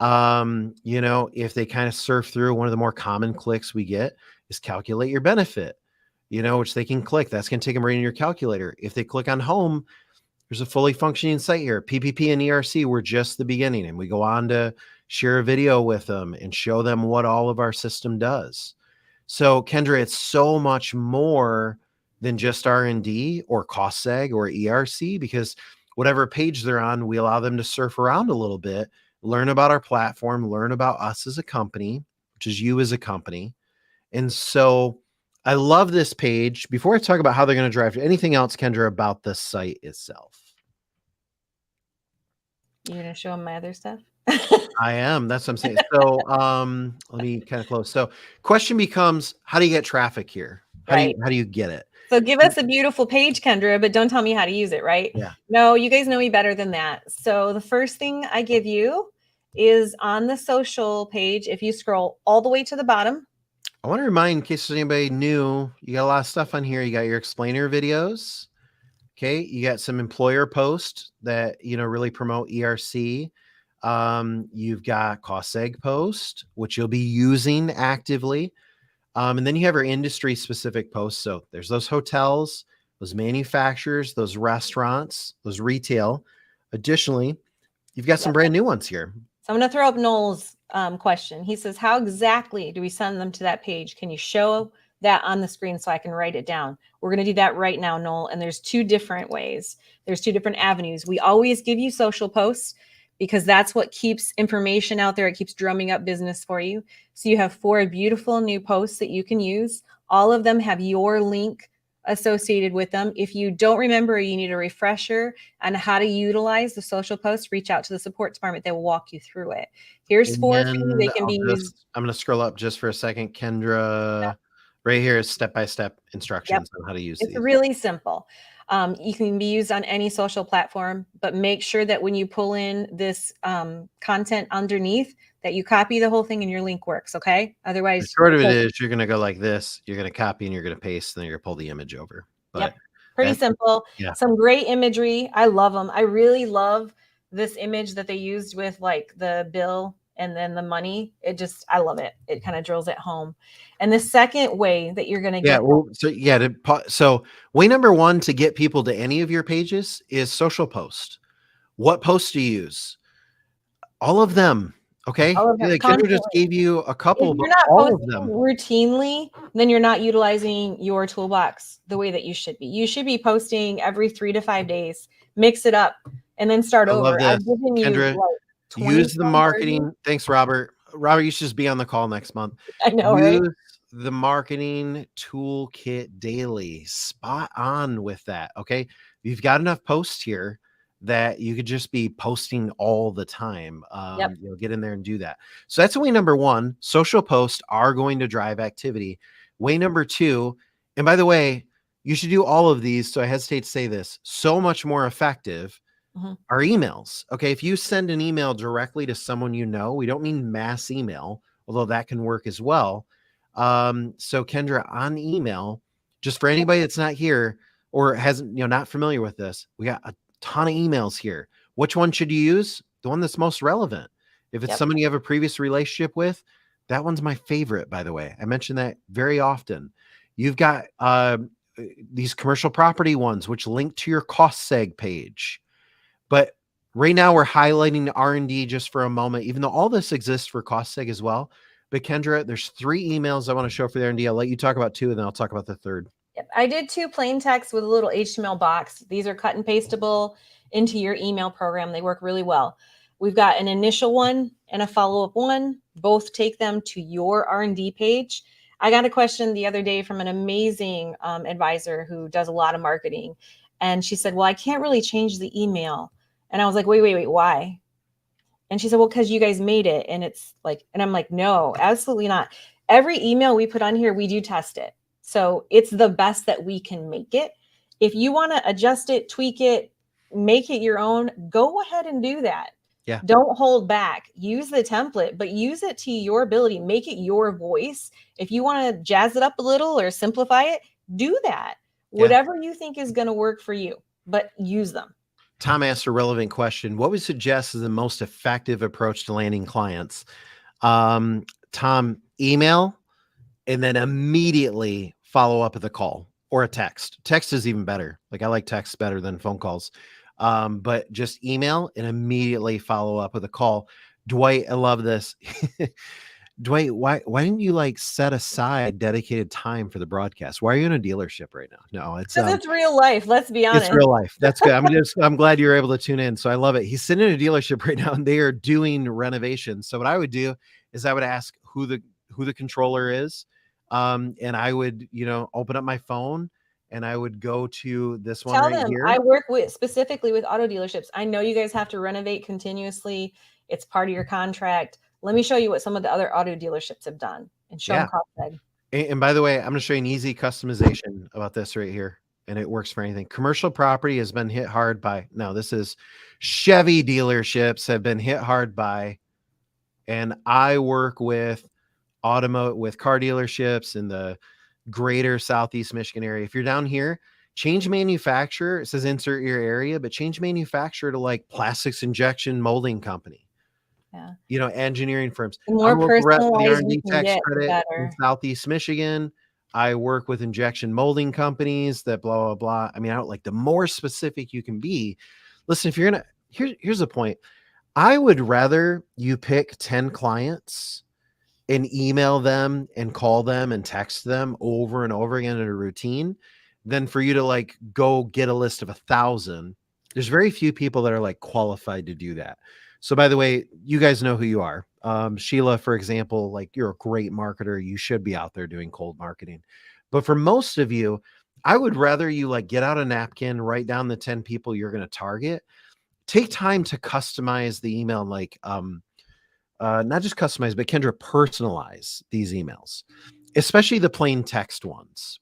If they kind of surf through, one of the more common clicks we get is calculate your benefit, which they can click. That's going to take them right in your calculator. If they click on home, there's a fully functioning site here. PPP and ERC were just the beginning, and we go on to share a video with them and show them what all of our system does. So, Kendra, it's so much more than just R&D or cost seg or ERC, because whatever page they're on, we allow them to surf around a little bit, learn about our platform, learn about us as a company, which is you as a company. And so I love this page. Before I talk about how they're going to drive, anything else, Kendra, about the site itself? You're going to show them my other stuff? I am. That's what I'm saying. So let me kind of close. So question becomes, how do you get traffic here? How do you get it? So give us a beautiful page, Kendra, but don't tell me how to use it, right? Yeah. No, you guys know me better than that. So the first thing I give you is on the social page. If you scroll all the way to the bottom. I want to remind, in case there's anybody new, you got a lot of stuff on here. You got your explainer videos. Okay. You got some employer posts that, really promote ERC. You've got cost seg post, which you'll be using actively. And then you have our industry specific posts. So there's those hotels, those manufacturers, those restaurants, those retail. Additionally, you've got some brand new ones here. So I'm going to throw up Noel's question. He says, how exactly do we send them to that page? Can you show that on the screen so I can write it down? We're going to do that right now, Noel. And there's 2 different ways. There's 2 different avenues. We always give you social posts because that's what keeps information out there. It keeps drumming up business for you. So you have 4 beautiful new posts that you can use. All of them have your link associated with them. If you don't remember, or you need a refresher on how to utilize the social posts, reach out to the support department. They will walk you through it. Here's 4 for you. They can be used. I'm going to scroll up just for a second. Kendra, yeah. Right here is step-by-step instructions on how to use these. It's really simple. You can be used on any social platform, but make sure that when you pull in this content underneath, that you copy the whole thing and your link works. Okay. Otherwise, the short of it is you're going to go like this. You're going to copy and you're going to paste, and then you're going to pull the image over. But pretty simple. Yeah. Some great imagery. I love them. I really love this image that they used with like the bill and then the money. I love it. It kind of drills it home. And the second way that you're going to get. So way number 1 to get people to any of your pages is social post. What posts do you use? All of them. Okay. All of them Like Kendra just constantly. gave you a couple, If but you're not all of posting them. routinely, then you're not utilizing your toolbox the way that you should be. You should be posting every 3 to 5 days, mix it up, and then start I love over. this. I've given you Kendra, like 20 use the some versions. marketing. Thanks, Robert. Robert, you should just be on the call next month. I know, right? Use the marketing toolkit daily. Spot on with that. Okay. You've got enough posts here that you could just be posting all the time. Yep. Get in there and do that. So that's way number one. Social posts are going to drive activity. Way number two, and by the way, you should do all of these. So I hesitate to say this, so much more effective Mhm. are emails. Okay. If you send an email directly to someone you know, we don't mean mass email, although that can work as well. So Kendra, on email, just for anybody that's not here or hasn't, not familiar with this, we got a ton of emails here. Which one should you use? The one that's most relevant. If it's Yep. someone you have a previous relationship with, that one's my favorite, by the way. I mention that very often. You've got these commercial property ones, which link to your cost seg page. But right now we're highlighting R&D just for a moment, even though all this exists for cost seg as well. But Kendra, there's 3 emails I want to show for the R&D. I'll let you talk about 2 and then I'll talk about the third. Yep. I did 2 plain text with a little HTML box. These are cut and pastable into your email program. They work really well. We've got an initial one and a follow-up one. Both take them to your R&D page. I got a question the other day from an amazing advisor who does a lot of marketing. And she said, well, I can't really change the email. And I was like, wait, why? And she said, well, because you guys made it. And it's like, and I'm like, no, absolutely not. Every email we put on here, we do test it. So it's the best that we can make it. If you want to adjust it, tweak it, make it your own, go ahead and do that. Yeah. Don't hold back. Use the template, but use it to your ability. Make it your voice. If you want to jazz it up a little or simplify it, do that. Yeah. Whatever you think is going to work for you, but use them. Tom asked a relevant question. What would suggest is the most effective approach to landing clients? Tom, email and then immediately follow up with a call or a text. Text is even better. Like I like text better than phone calls. But just email and immediately follow up with a call. Dwight, I love this. Dwight, why didn't you set aside dedicated time for the broadcast? Why are you in a dealership right now? No, it's because it's real life. Let's be honest. It's real life. That's good. I'm glad you're able to tune in. So I love it. He's sitting in a dealership right now and they are doing renovations. So what I would do is I would ask who the controller is. And I would, open up my phone and I would go to this one Tell right them here. I work specifically with auto dealerships. I know you guys have to renovate continuously. It's part of your contract. Let me show you what some of the other auto dealerships have done and show them cost seg. And by the way, I'm going to show you an easy customization about this right here. And it works for anything. Commercial property has been hit hard by, no, this is Chevy dealerships have been hit hard by, and I work with car dealerships in the greater Southeast Michigan area. If you're down here, change manufacturer. It says insert your area, but change manufacturer to plastics injection molding company. Yeah. Engineering firms. The more personalized you can tax get, credit better. in Southeast Michigan. I work with injection molding companies that blah, blah, blah. I mean, the more specific you can be. Listen, if you're here's the point. I would rather you pick 10 clients and email them and call them and text them over and over again in a routine than for you to go get a list of 1,000. There's very few people that are qualified to do that. So by the way, you guys know who you are. Sheila, for example, you're a great marketer. You should be out there doing cold marketing. But for most of you, I would rather you get out a napkin, write down the 10 people you're going to target, take time to customize the email, not just customize, but Kendra, personalize these emails, especially the plain text ones.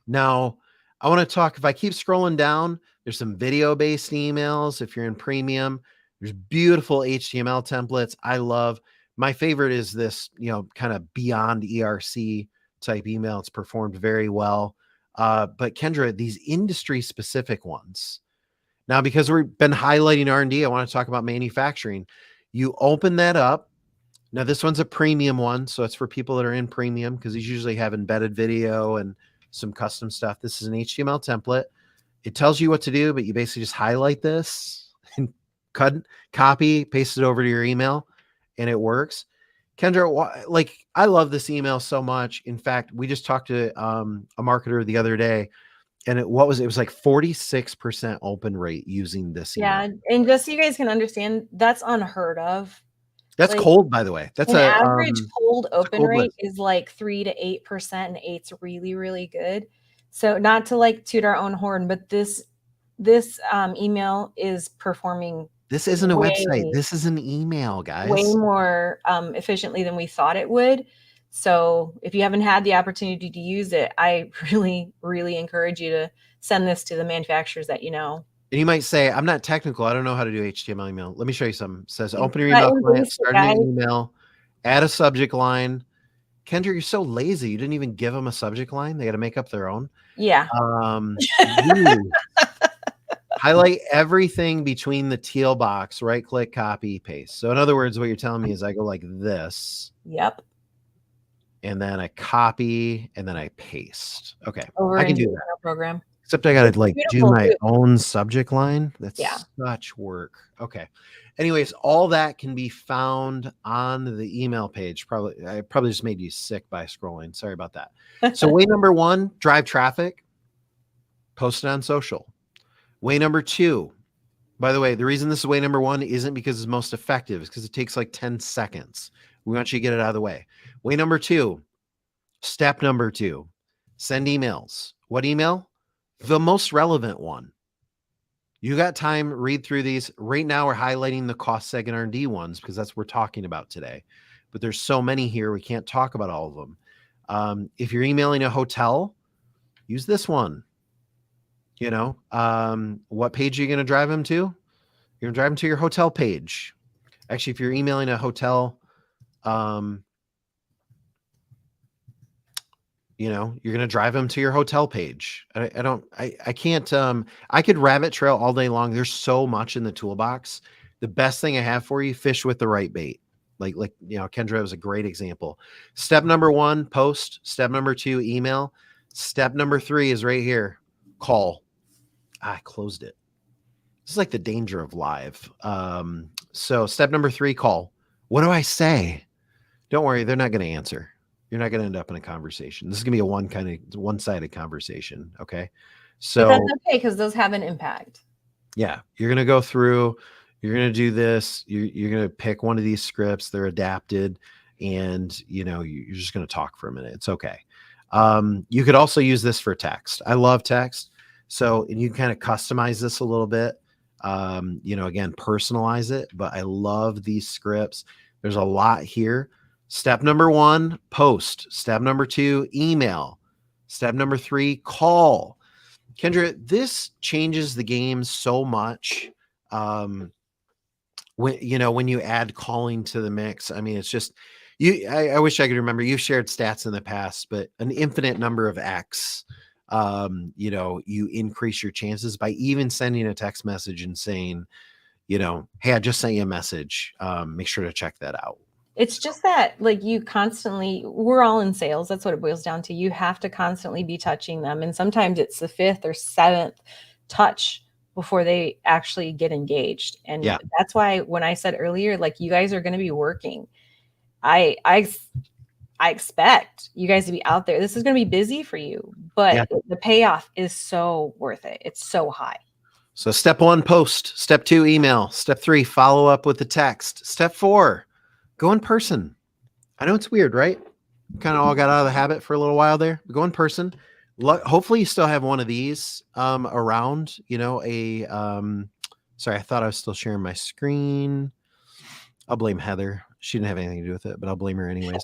Now, I want to talk, if I keep scrolling down, there's some video-based emails. If you're in premium, there's beautiful HTML templates. I love, my favorite is this, kind of beyond ERC type email. It's performed very well. But Kendra, these industry specific ones. Now, because we've been highlighting R&D, I want to talk about manufacturing. You open that up. Now, this one's a premium one. So it's for people that are in premium because these usually have embedded video and some custom stuff. This is an HTML template. It tells you what to do, but you basically just highlight this and copy, paste it over to your email. and it works. Kendra, like, I love this email so much. In fact, we just talked to a marketer the other day, and it was like 46% open rate using this email. Yeah, and just so you guys can understand, that's unheard of. That's Like, cold, by the way. That's an average cold open cold rate list. is like 3 to 8%, and 8's really, really good. So not to like toot our own horn, but this email is performing This isn't a way, website. This is an email, guys. way more efficiently than we thought it would. So if you haven't had the opportunity to use it, I really, really encourage you to send this to the manufacturers that you know. And you might say, I'm not technical. I don't know how to do HTML email. Let me show you some. It says, open your But email in client, basic, start a new email, add a subject line. Kendra, you're so lazy. You didn't even give them a subject line. They got to make up their own. Yeah. Highlight everything between the teal box, right click, copy, paste. So in other words, what you're telling me is I go like this. Yep. And then I copy and then I paste. Okay. Over I can into do the that. program. Except I got to like do beautiful, my too. own subject line. That's Yeah. such work. Okay. Anyways, all that can be found on the email page. I probably just made you sick by scrolling. Sorry about that. So way number 1, drive traffic, post it on social. Way number 2, by the way, the reason this is way number 1 isn't because it's most effective. It's because it takes like 10 seconds. We want you to get it out of the way. Way number 2, step number 2, send emails. What email? The most relevant one. You got time, read through these. Right now, we're highlighting the cost seg and R&D ones because that's what we're talking about today. But there's so many here, we can't talk about all of them. If you're emailing a hotel, use this one. You know, what page are you going to drive them to? You're going to drive them to your hotel page. Actually, if you're emailing a hotel, you know, you're going to drive them to your hotel page. I can't, I could rabbit trail all day long. There's so much in the toolbox. The best thing I have for you, fish with the right bait. Like, you know, Kendra was a great example. Step number 1, post. Step number 2, email. Step number 3 is right here. Call. I closed it. This is like the danger of live. So step number 3, call. What do I say? Don't worry. They're not going to answer. You're not going to end up in a conversation. This is going to be a one-sided conversation. Okay. So but that's okay, because those have an impact. Yeah. You're going to go through, you're going to do this. You're going to pick one of these scripts. They're adapted, and you know, you're just going to talk for a minute. It's okay. You could also use this for text. I love text. So, and you can kind of customize this a little bit. You know, again, personalize it, but I love these scripts. There's a lot here. Step number 1, post. Step number 2, email. Step number 3, call. Kendra, this changes the game so much. When you add calling to the mix, I mean, it's just I wish I could remember. You've shared stats in the past, but an infinite number of X. You know, you increase your chances by even sending a text message and saying, you know, hey, I just sent you a message. Make sure to check that out. It's just that, like, we're all in sales. That's what it boils down to. You have to constantly be touching them. And sometimes it's the 5th or 7th touch before they actually get engaged. And that's why when I said earlier, like, you guys are going to be working. I expect you guys to be out there. This is going to be busy for you, but the payoff is so worth it. It's so high. So step 1, post. Step 2, email. Step 3, follow up with the text. Step 4, go in person. I know it's weird, right? Kind of all got out of the habit for a little while there. Go in person. Hopefully you still have one of these around, you know, sorry, I thought I was still sharing my screen. I'll blame Heather. She didn't have anything to do with it, but I'll blame her anyways.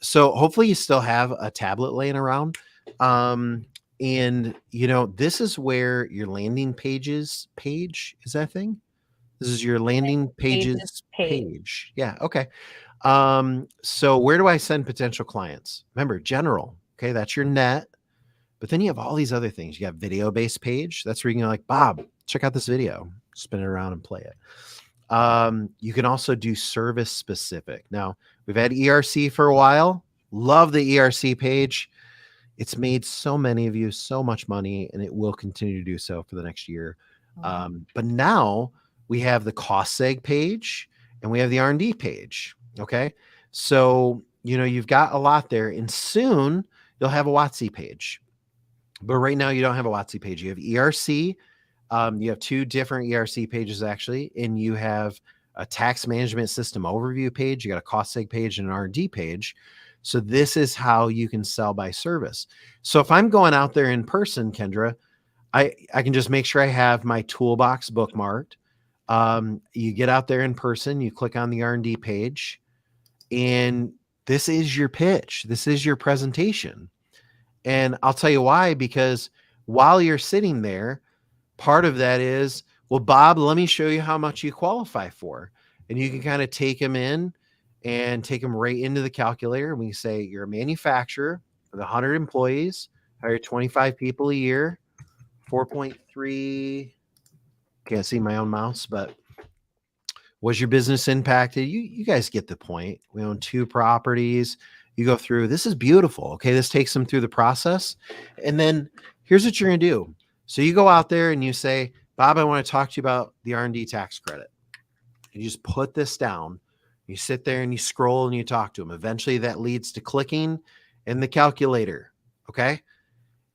So hopefully you still have a tablet laying around. And you know, this is where your landing page is that thing? This is your landing pages page. Yeah. Okay. So where do I send potential clients? Remember, general. Okay. That's your net. But then you have all these other things. You got video-based page. That's where you can go like, Bob, check out this video, spin it around and play it. You can also do service specific. Now we've had ERC for a while. Love the ERC page. It's made so many of you so much money, and it will continue to do so for the next year. But now we have the cost seg page, and we have the R&D page. Okay. So, you've got a lot there, and soon you'll have a WOTC page. But right now you don't have a WOTC page. You have ERC. You have two different ERC pages actually, and you have a tax management system overview page. You got a cost seg page and an R&D page. So this is how you can sell by service. So if I'm going out there in person, Kendra, I can just make sure I have my toolbox bookmarked. You get out there in person, you click on the R&D page, and this is your pitch. This is your presentation. And I'll tell you why, because while you're sitting there, part of that is, well, Bob, let me show you how much you qualify for. And you can kind of take them in and take them right into the calculator. We say you're a manufacturer with 100 employees, hire 25 people a year, 4.3. Can't see my own mouse, but was your business impacted? You guys get the point. We own 2 properties. You go through, this is beautiful. Okay. This takes them through the process. And then here's what you're going to do. So you go out there and you say, Bob, I want to talk to you about the R&D tax credit. You just put this down. You sit there and you scroll and you talk to them. Eventually that leads to clicking in the calculator. Okay.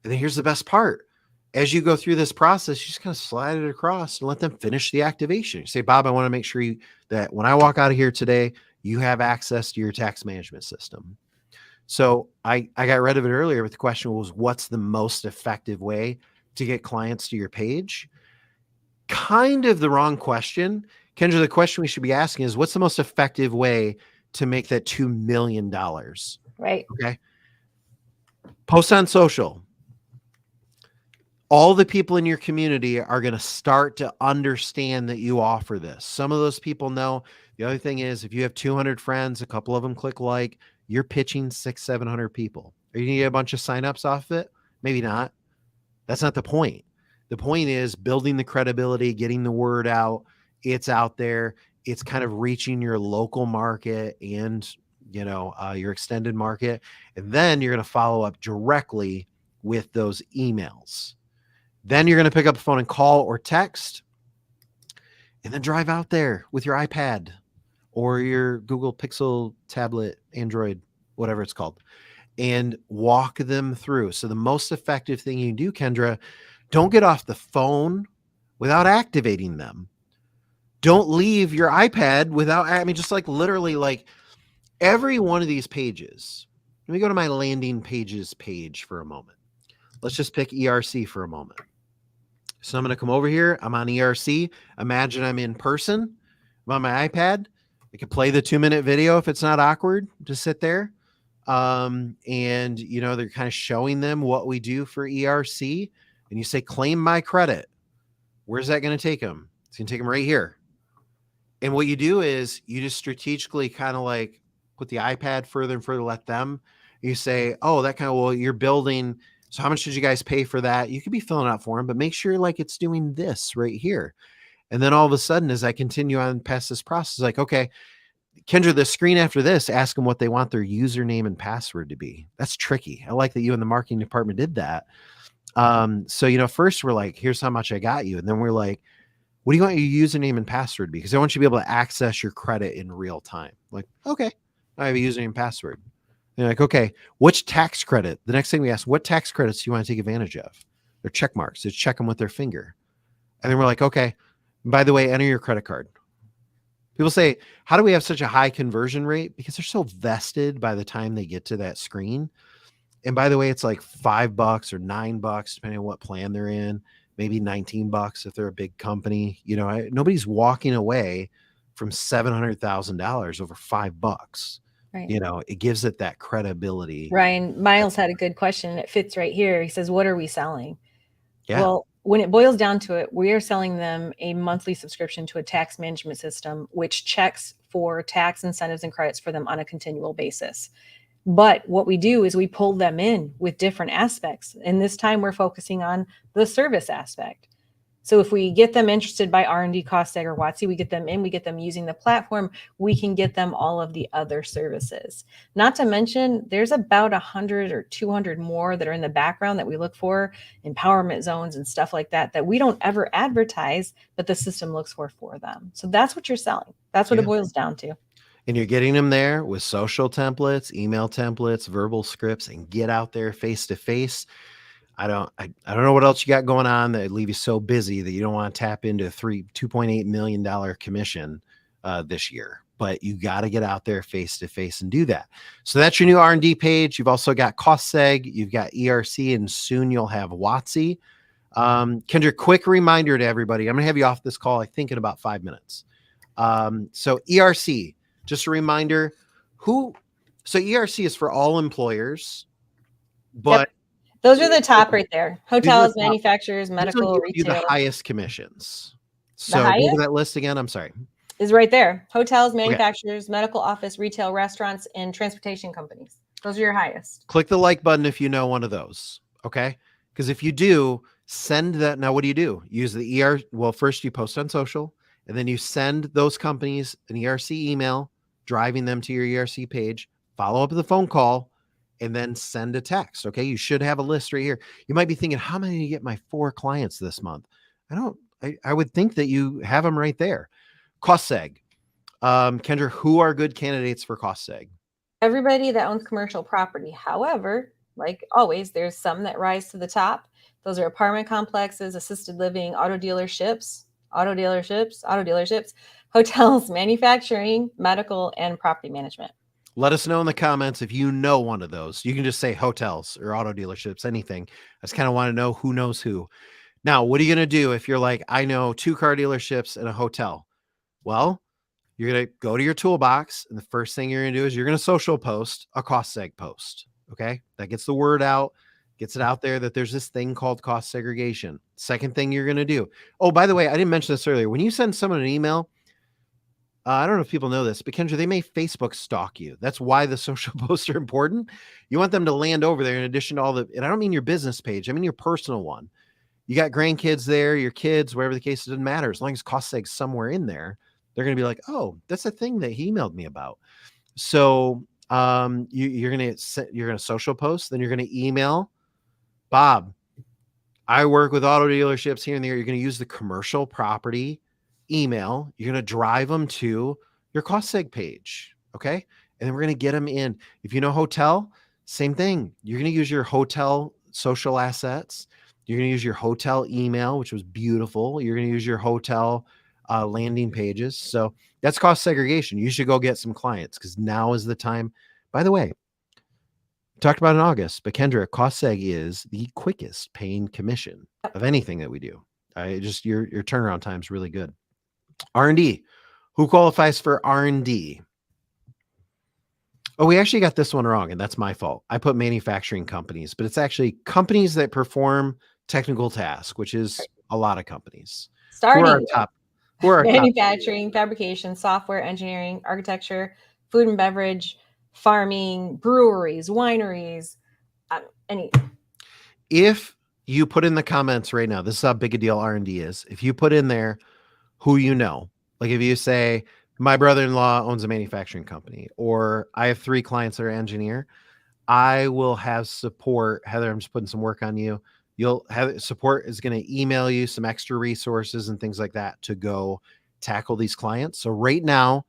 And then here's the best part. As you go through this process, you just kind of slide it across and let them finish the activation. You say, Bob, I want to make sure that when I walk out of here today, you have access to your tax management system. So I got rid of it earlier, but the question was, what's the most effective way to get clients to your page? Kind of the wrong question. Kendra, the question we should be asking is, what's the most effective way to make that $2 million? Right. Okay. Post on social. All the people in your community are going to start to understand that you offer this. Some of those people know. The other thing is, if you have 200 friends, a couple of them click like, you're pitching 600-700 people. Are you going to get a bunch of signups off of it? Maybe not. That's not the point. The point is building the credibility, getting the word out. It's out there. It's kind of reaching your local market and, your extended market. And then you're going to follow up directly with those emails. Then you're going to pick up the phone and call or text, and then drive out there with your iPad or your Google Pixel tablet, Android, whatever it's called, and walk them through. So the most effective thing you do, Kendra, don't get off the phone without activating them. Don't leave your iPad without, just like literally like every one of these pages. Let me go to my landing pages page for a moment. Let's just pick ERC for a moment. So I'm going to come over here. I'm on ERC. Imagine I'm in person. I'm on my iPad. I can play the 2-minute video if it's not awkward to sit there. And, they're kind of showing them what we do for ERC. And you say, claim my credit. Where's that going to take them? It's going to take them right here. And what you do is you just strategically kind of like put the iPad further and further, let them. You say, oh, that kind of, well, you're building. So how much did you guys pay for that? You could be filling out for them, but make sure like it's doing this right here. And then all of a sudden, as I continue on past this process, like, okay, Kendra, the screen after this, ask them what they want their username and password to be. That's tricky. I like that you and the marketing department did that. So, first we're like, here's how much I got you. And then we're like, what do you want your username and password to be? Because I want you to be able to access your credit in real time. Like, okay, I have a username and password. They're like, okay, which tax credit? The next thing we ask, what tax credits do you want to take advantage of? They're check marks. They check them with their finger. And then we're like, okay, by the way, enter your credit card. People say, how do we have such a high conversion rate? Because they're so vested by the time they get to that screen. And by the way, it's like $5 or $9, depending on what plan they're in, maybe $19 if they're a big company. Nobody's walking away from $700,000 over $5. Right. It gives it that credibility. Ryan, Miles had a good question. It fits right here. He says, what are we selling? Yeah. Well, when it boils down to it, we are selling them a monthly subscription to a tax management system, which checks for tax incentives and credits for them on a continual basis. But what we do is we pull them in with different aspects. And this time we're focusing on the service aspect. So if we get them interested by R&D, cost seg, or WOTC, we get them in, we get them using the platform, we can get them all of the other services. Not to mention, there's about 100 or 200 more that are in the background that we look for, empowerment zones and stuff like that, that we don't ever advertise, but the system looks for them. So that's what you're selling. That's what it boils down to. And you're getting them there with social templates, email templates, verbal scripts, and get out there face to face. I don't know what else you got going on that leave you so busy that you don't want to tap into $2.8 million commission this year, but you got to get out there face to face and do that. So that's your new R&D page. You've also got cost seg, you've got ERC, and soon you'll have WOTC. Kendra, quick reminder to everybody. I'm going to have you off this call, I think, in about 5 minutes. So ERC, just a reminder, so ERC is for all employers, but yep. Those are the top right there. Hotels, manufacturers, medical, retail. The highest commissions. So go to that list again. I'm sorry. Is right there. Hotels, manufacturers, medical, office, retail, restaurants, and transportation companies. Those are your highest. Click the like button if you know one of those. Okay. Because if you do, send that. Now, what do? Use the well, first you post on social, and then you send those companies an ERC email, driving them to your ERC page, follow up with a phone call, and then send a text. Okay. You should have a list right here. You might be thinking, how am I going to get my 4 clients this month? I would think that you have them right there. Cost seg. Kendra, who are good candidates for cost seg? Everybody that owns commercial property. However, like always, there's some that rise to the top. Those are apartment complexes, assisted living, auto dealerships, hotels, manufacturing, medical, and property management. Let us know in the comments if you know one of those. You can just say hotels or auto dealerships, anything. I just kind of want to know who knows who. Now, what are you going to do if you're like, I know 2 car dealerships and a hotel? Well, you're going to go to your toolbox, and the first thing you're going to do is you're going to social post a cost seg post. Okay. That gets the word out, gets it out there that there's this thing called cost segregation. Second thing you're going to do. Oh, by the way, I didn't mention this earlier. When you send someone an email, I don't know if people know this, but Kendra, they may Facebook stalk you. That's why the social posts are important. You want them to land over there in addition to and I don't mean your business page. I mean your personal one. You got grandkids there, your kids, whatever the case, it doesn't matter. As long as cost seg's somewhere in there, they're going to be like, oh, that's a thing that he emailed me about. So you're going to social post, then you're going to email Bob. I work with auto dealerships here and there. You're going to use the commercial property email. You're going to drive them to your cost seg page. Okay. And then we're going to get them in. If you know hotel, same thing. You're going to use your hotel social assets. You're going to use your hotel email, which was beautiful. You're going to use your hotel landing pages. So that's cost segregation. You should go get some clients because now is the time. By the way, talked about in August, but Kendra, cost seg is the quickest paying commission of anything that we do. Your turnaround time is really good. R&D. Who qualifies for R&D? Oh, we actually got this one wrong, and that's my fault. I put manufacturing companies, but it's actually companies that perform technical tasks, which is a lot of companies. Starting manufacturing, fabrication, software, engineering, architecture, food and beverage, farming, breweries, wineries, anything. If you put in the comments right now, this is how big a deal R&D is. If you put in there who you know, like if you say, my brother-in-law owns a manufacturing company, or I have 3 clients that are engineer, I will have support. Heather, I'm just putting some work on you. You'll have support is going to email you some extra resources and things like that to go tackle these clients. So right now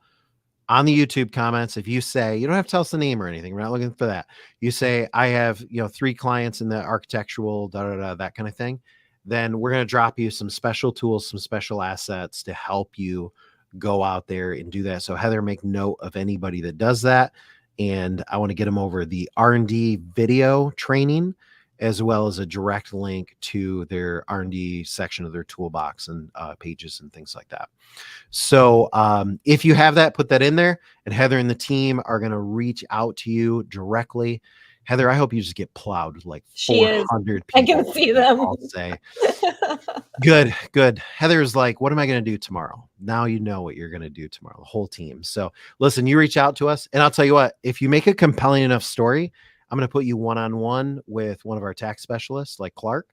on the YouTube comments, if you say, you don't have to tell us the name or anything, we're not looking for that. You say, I have, 3 clients in the architectural, that kind of thing. Then we're going to drop you some special tools, some special assets to help you go out there and do that. So Heather, make note of anybody that does that. And I want to get them over the R&D video training, as well as a direct link to their R&D section of their toolbox and pages and things like that. So if you have that, put that in there, and Heather and the team are going to reach out to you directly. Heather, I hope you just get plowed with like 400 people. I can see them. I'll say. Good. Heather's like, what am I going to do tomorrow? Now you know what you're going to do tomorrow, the whole team. So listen, you reach out to us, and I'll tell you what, if you make a compelling enough story, I'm going to put you one-on-one with one of our tax specialists like Clark,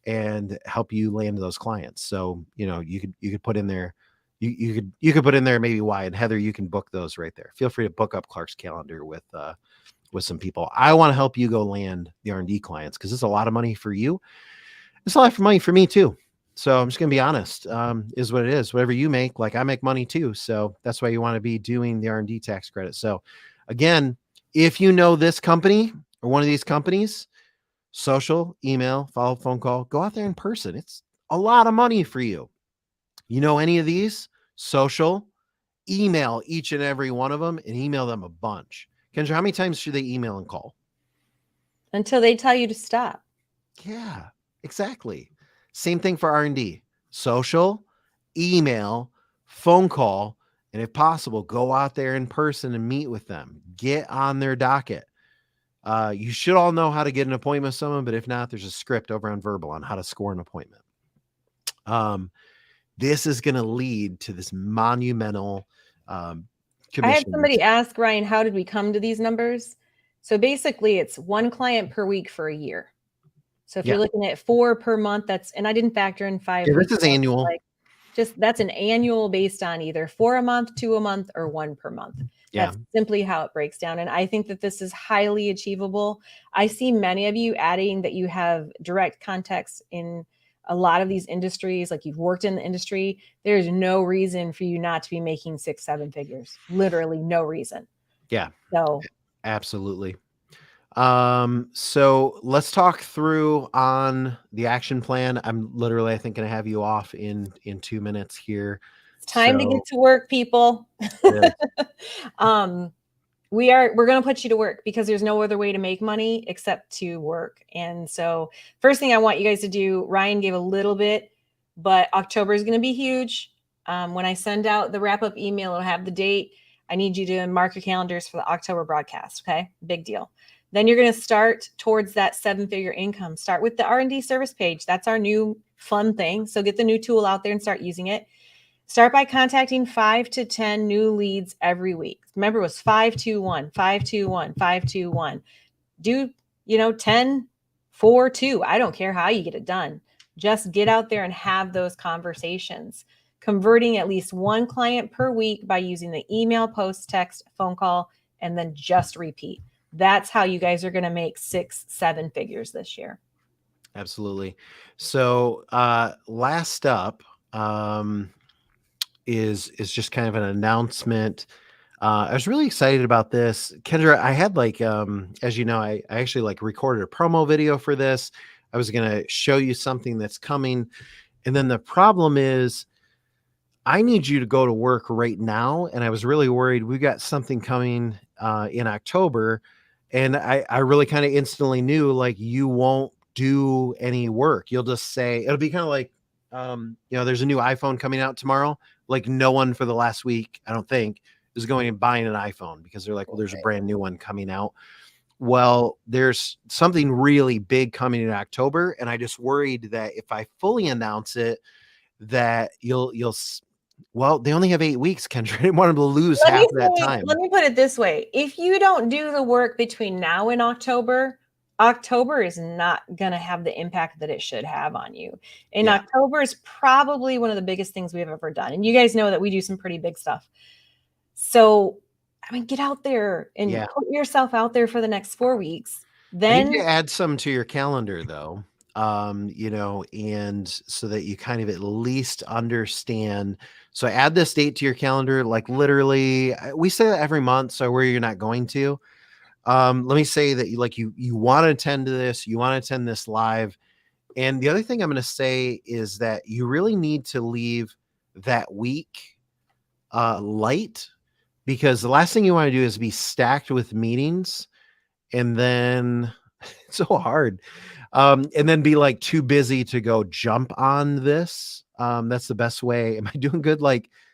and help you land those clients. So, you could put in there, you could put in there maybe why, and Heather, you can book those right there. Feel free to book up Clark's calendar with some people. I want to help you go land the R&D clients because it's a lot of money for you. It's a lot of money for me too. So I'm just going to be honest, is what it is. Whatever you make, like I make money too. So that's why you want to be doing the R&D tax credit. So again, if you know this company or one of these companies, social, email, follow-up phone call, go out there in person. It's a lot of money for you. You know any of these? Social, email each and every one of them and email them a bunch. Kendra, how many times should they email and call? Until they tell you to stop. Yeah, exactly. Same thing for R&D. Social, email, phone call, and if possible, go out there in person and meet with them. Get on their docket. You should all know how to get an appointment with someone, but if not, there's a script over on Verbal on how to score an appointment. This is going to lead to this monumental commission. I had somebody ask, Ryan, how did we come to these numbers? So basically, it's 1 client per week for a year. So if you're looking at 4 per month, and I didn't factor in 5. Yeah, this is annual. That's an annual based on either 4 a month, 2 a month, or 1 per month. Yeah. That's simply how it breaks down. And I think that this is highly achievable. I see many of you adding that you have direct contacts in a lot of these industries, like you've worked in the industry. There's no reason for you not to be making 6-7 figures. Literally no reason. Yeah. So absolutely. So let's talk through on the action plan. I'm literally, I think, going to have you off in 2 minutes here. It's time to get to work, people. We're going to put you to work because there's no other way to make money except to work. And so first thing I want you guys to do, Ryan gave a little bit, but October is going to be huge. When I send out the wrap-up email, it'll have the date. I need you to mark your calendars for the October broadcast. Okay. Big deal. Then you're going to start towards that 7-figure income. Start with the R&D service page. That's our new fun thing. So get the new tool out there and start using it. Start by contacting 5 to 10 new leads every week. Remember, it was 521, 521, 521. Do, 10, 4, 2. I don't care how you get it done. Just get out there and have those conversations. Converting at least 1 client per week by using the email, post, text, phone call, and then just repeat. That's how you guys are going to make 6-7 figures this year. Absolutely. So last up is just kind of an announcement. I was really excited about this. Kendra, I had as you know, I actually recorded a promo video for this. I was going to show you something that's coming. And then the problem is I need you to go to work right now. And I was really worried. We got something coming in October. And I really kind of instantly knew you won't do any work. You'll just say, it'll be kind of like, there's a new iPhone coming out tomorrow. No one for the last week, I don't think, is going and buying an iPhone because they're like, well, there's a brand new one coming out. Well, there's something really big coming in October. And I just worried that if I fully announce it, that well, they only have 8 weeks, Kendra. I didn't want them to lose half of that time. Let me put it this way. If you don't do the work between now and October is not going to have the impact that it should have on you. And October is probably one of the biggest things we've ever done. And you guys know that we do some pretty big stuff. So, get out there and put yourself out there for the next 4 weeks. Then I need to add some to your calendar though. And so that you kind of at least understand. So add this date to your calendar, literally, we say that every month. So where you're not going to, let me say that you want to attend to this, you want to attend this live. And the other thing I'm going to say is that you really need to leave that week light, because the last thing you want to do is be stacked with meetings. And then it's so hard. And then be too busy to go jump on this. That's the best way. Am I doing good?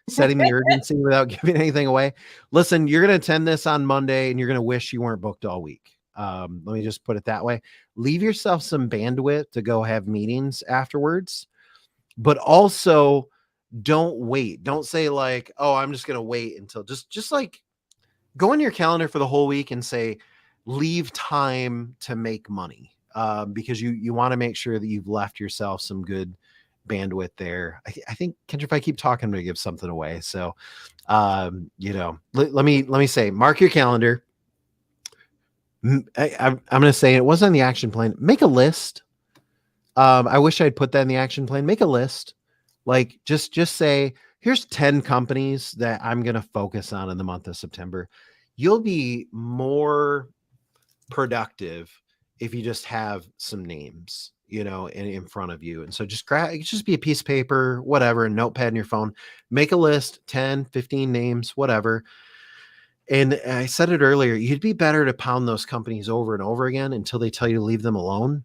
Setting the urgency without giving anything away. Listen, you're going to attend this on Monday and you're going to wish you weren't booked all week. Let me just put it that way. Leave yourself some bandwidth to go have meetings afterwards, but also don't wait. Don't say oh, I'm just going to wait until just go in your calendar for the whole week and say, leave time to make money. because you want to make sure that you've left yourself some good bandwidth there. I think, Kendra, if I keep talking, I'm going to give something away. So, let me say, mark your calendar. I'm going to say it wasn't on the action plan. Make a list. I wish I'd put that in the action plan. Make a list. Like just say, here's 10 companies that I'm going to focus on in the month of September. You'll be more productive if you just have some names, in front of you. And so just be a piece of paper, whatever, a notepad in your phone, make a list, 10, 15 names, whatever. And I said it earlier, you'd be better to pound those companies over and over again until they tell you to leave them alone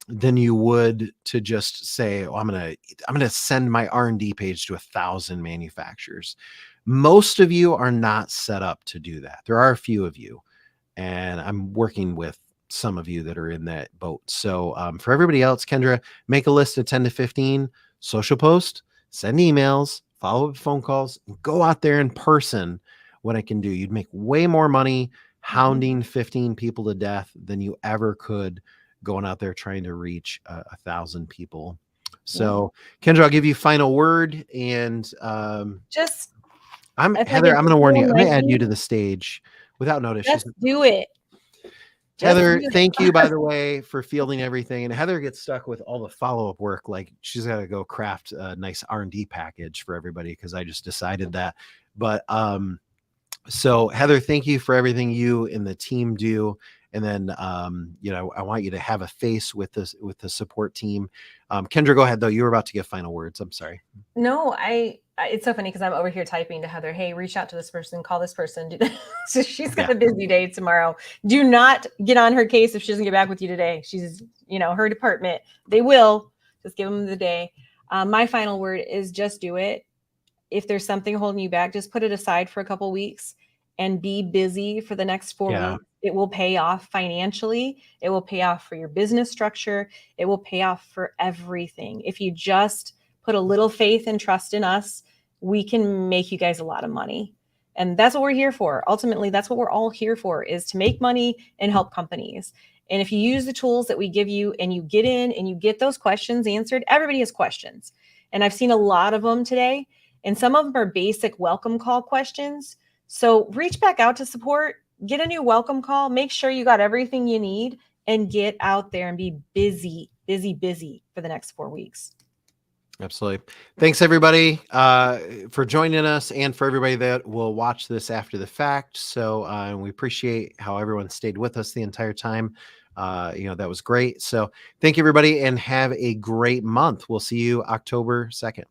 than you would to just say, oh, I'm going to send my R&D page to 1,000 manufacturers. Most of you are not set up to do that. There are a few of you, and I'm working with some of you that are in that boat. So for everybody else, Kendra, make a list of 10 to 15, social post, send emails, follow up phone calls, and go out there in person. What I can do, you'd make way more money hounding 15 people to death than you ever could going out there trying to reach 1,000 people. So Kendra, I'll give you final word. And just Heather, I'm going to warn you. I'm going to add you to the stage without notice. Just do it. Heather, thank you, by the way, for fielding everything. And Heather gets stuck with all the follow-up work. Like she's got to go craft a nice R&D package for everybody because I just decided that. But so Heather, thank you for everything you and the team do. And then, I want you to have a face with the support team. Kendra, go ahead though. You were about to give final words. I'm sorry. No, it's so funny because I'm over here typing to Heather, hey, reach out to this person, call this person. Do that. So she's got a busy day tomorrow. Do not get on her case if she doesn't get back with you today. She's, her department, they will. Just give them the day. My final word is just do it. If there's something holding you back, just put it aside for a couple weeks and be busy for the next 4 weeks. It will pay off financially. It will pay off for your business structure. It will pay off for everything. If you just put a little faith and trust in us, we can make you guys a lot of money. And that's what we're here for. Ultimately, that's what we're all here for, is to make money and help companies. And if you use the tools that we give you and you get in and you get those questions answered, everybody has questions. And I've seen a lot of them today. And some of them are basic welcome call questions. So reach back out to support, get a new welcome call, make sure you got everything you need, and get out there and be busy for the next 4 weeks. Absolutely. Thanks everybody for joining us, and for everybody that will watch this after the fact. So we appreciate how everyone stayed with us the entire time. That was great. So thank you everybody, and have a great month. We'll see you October 2nd.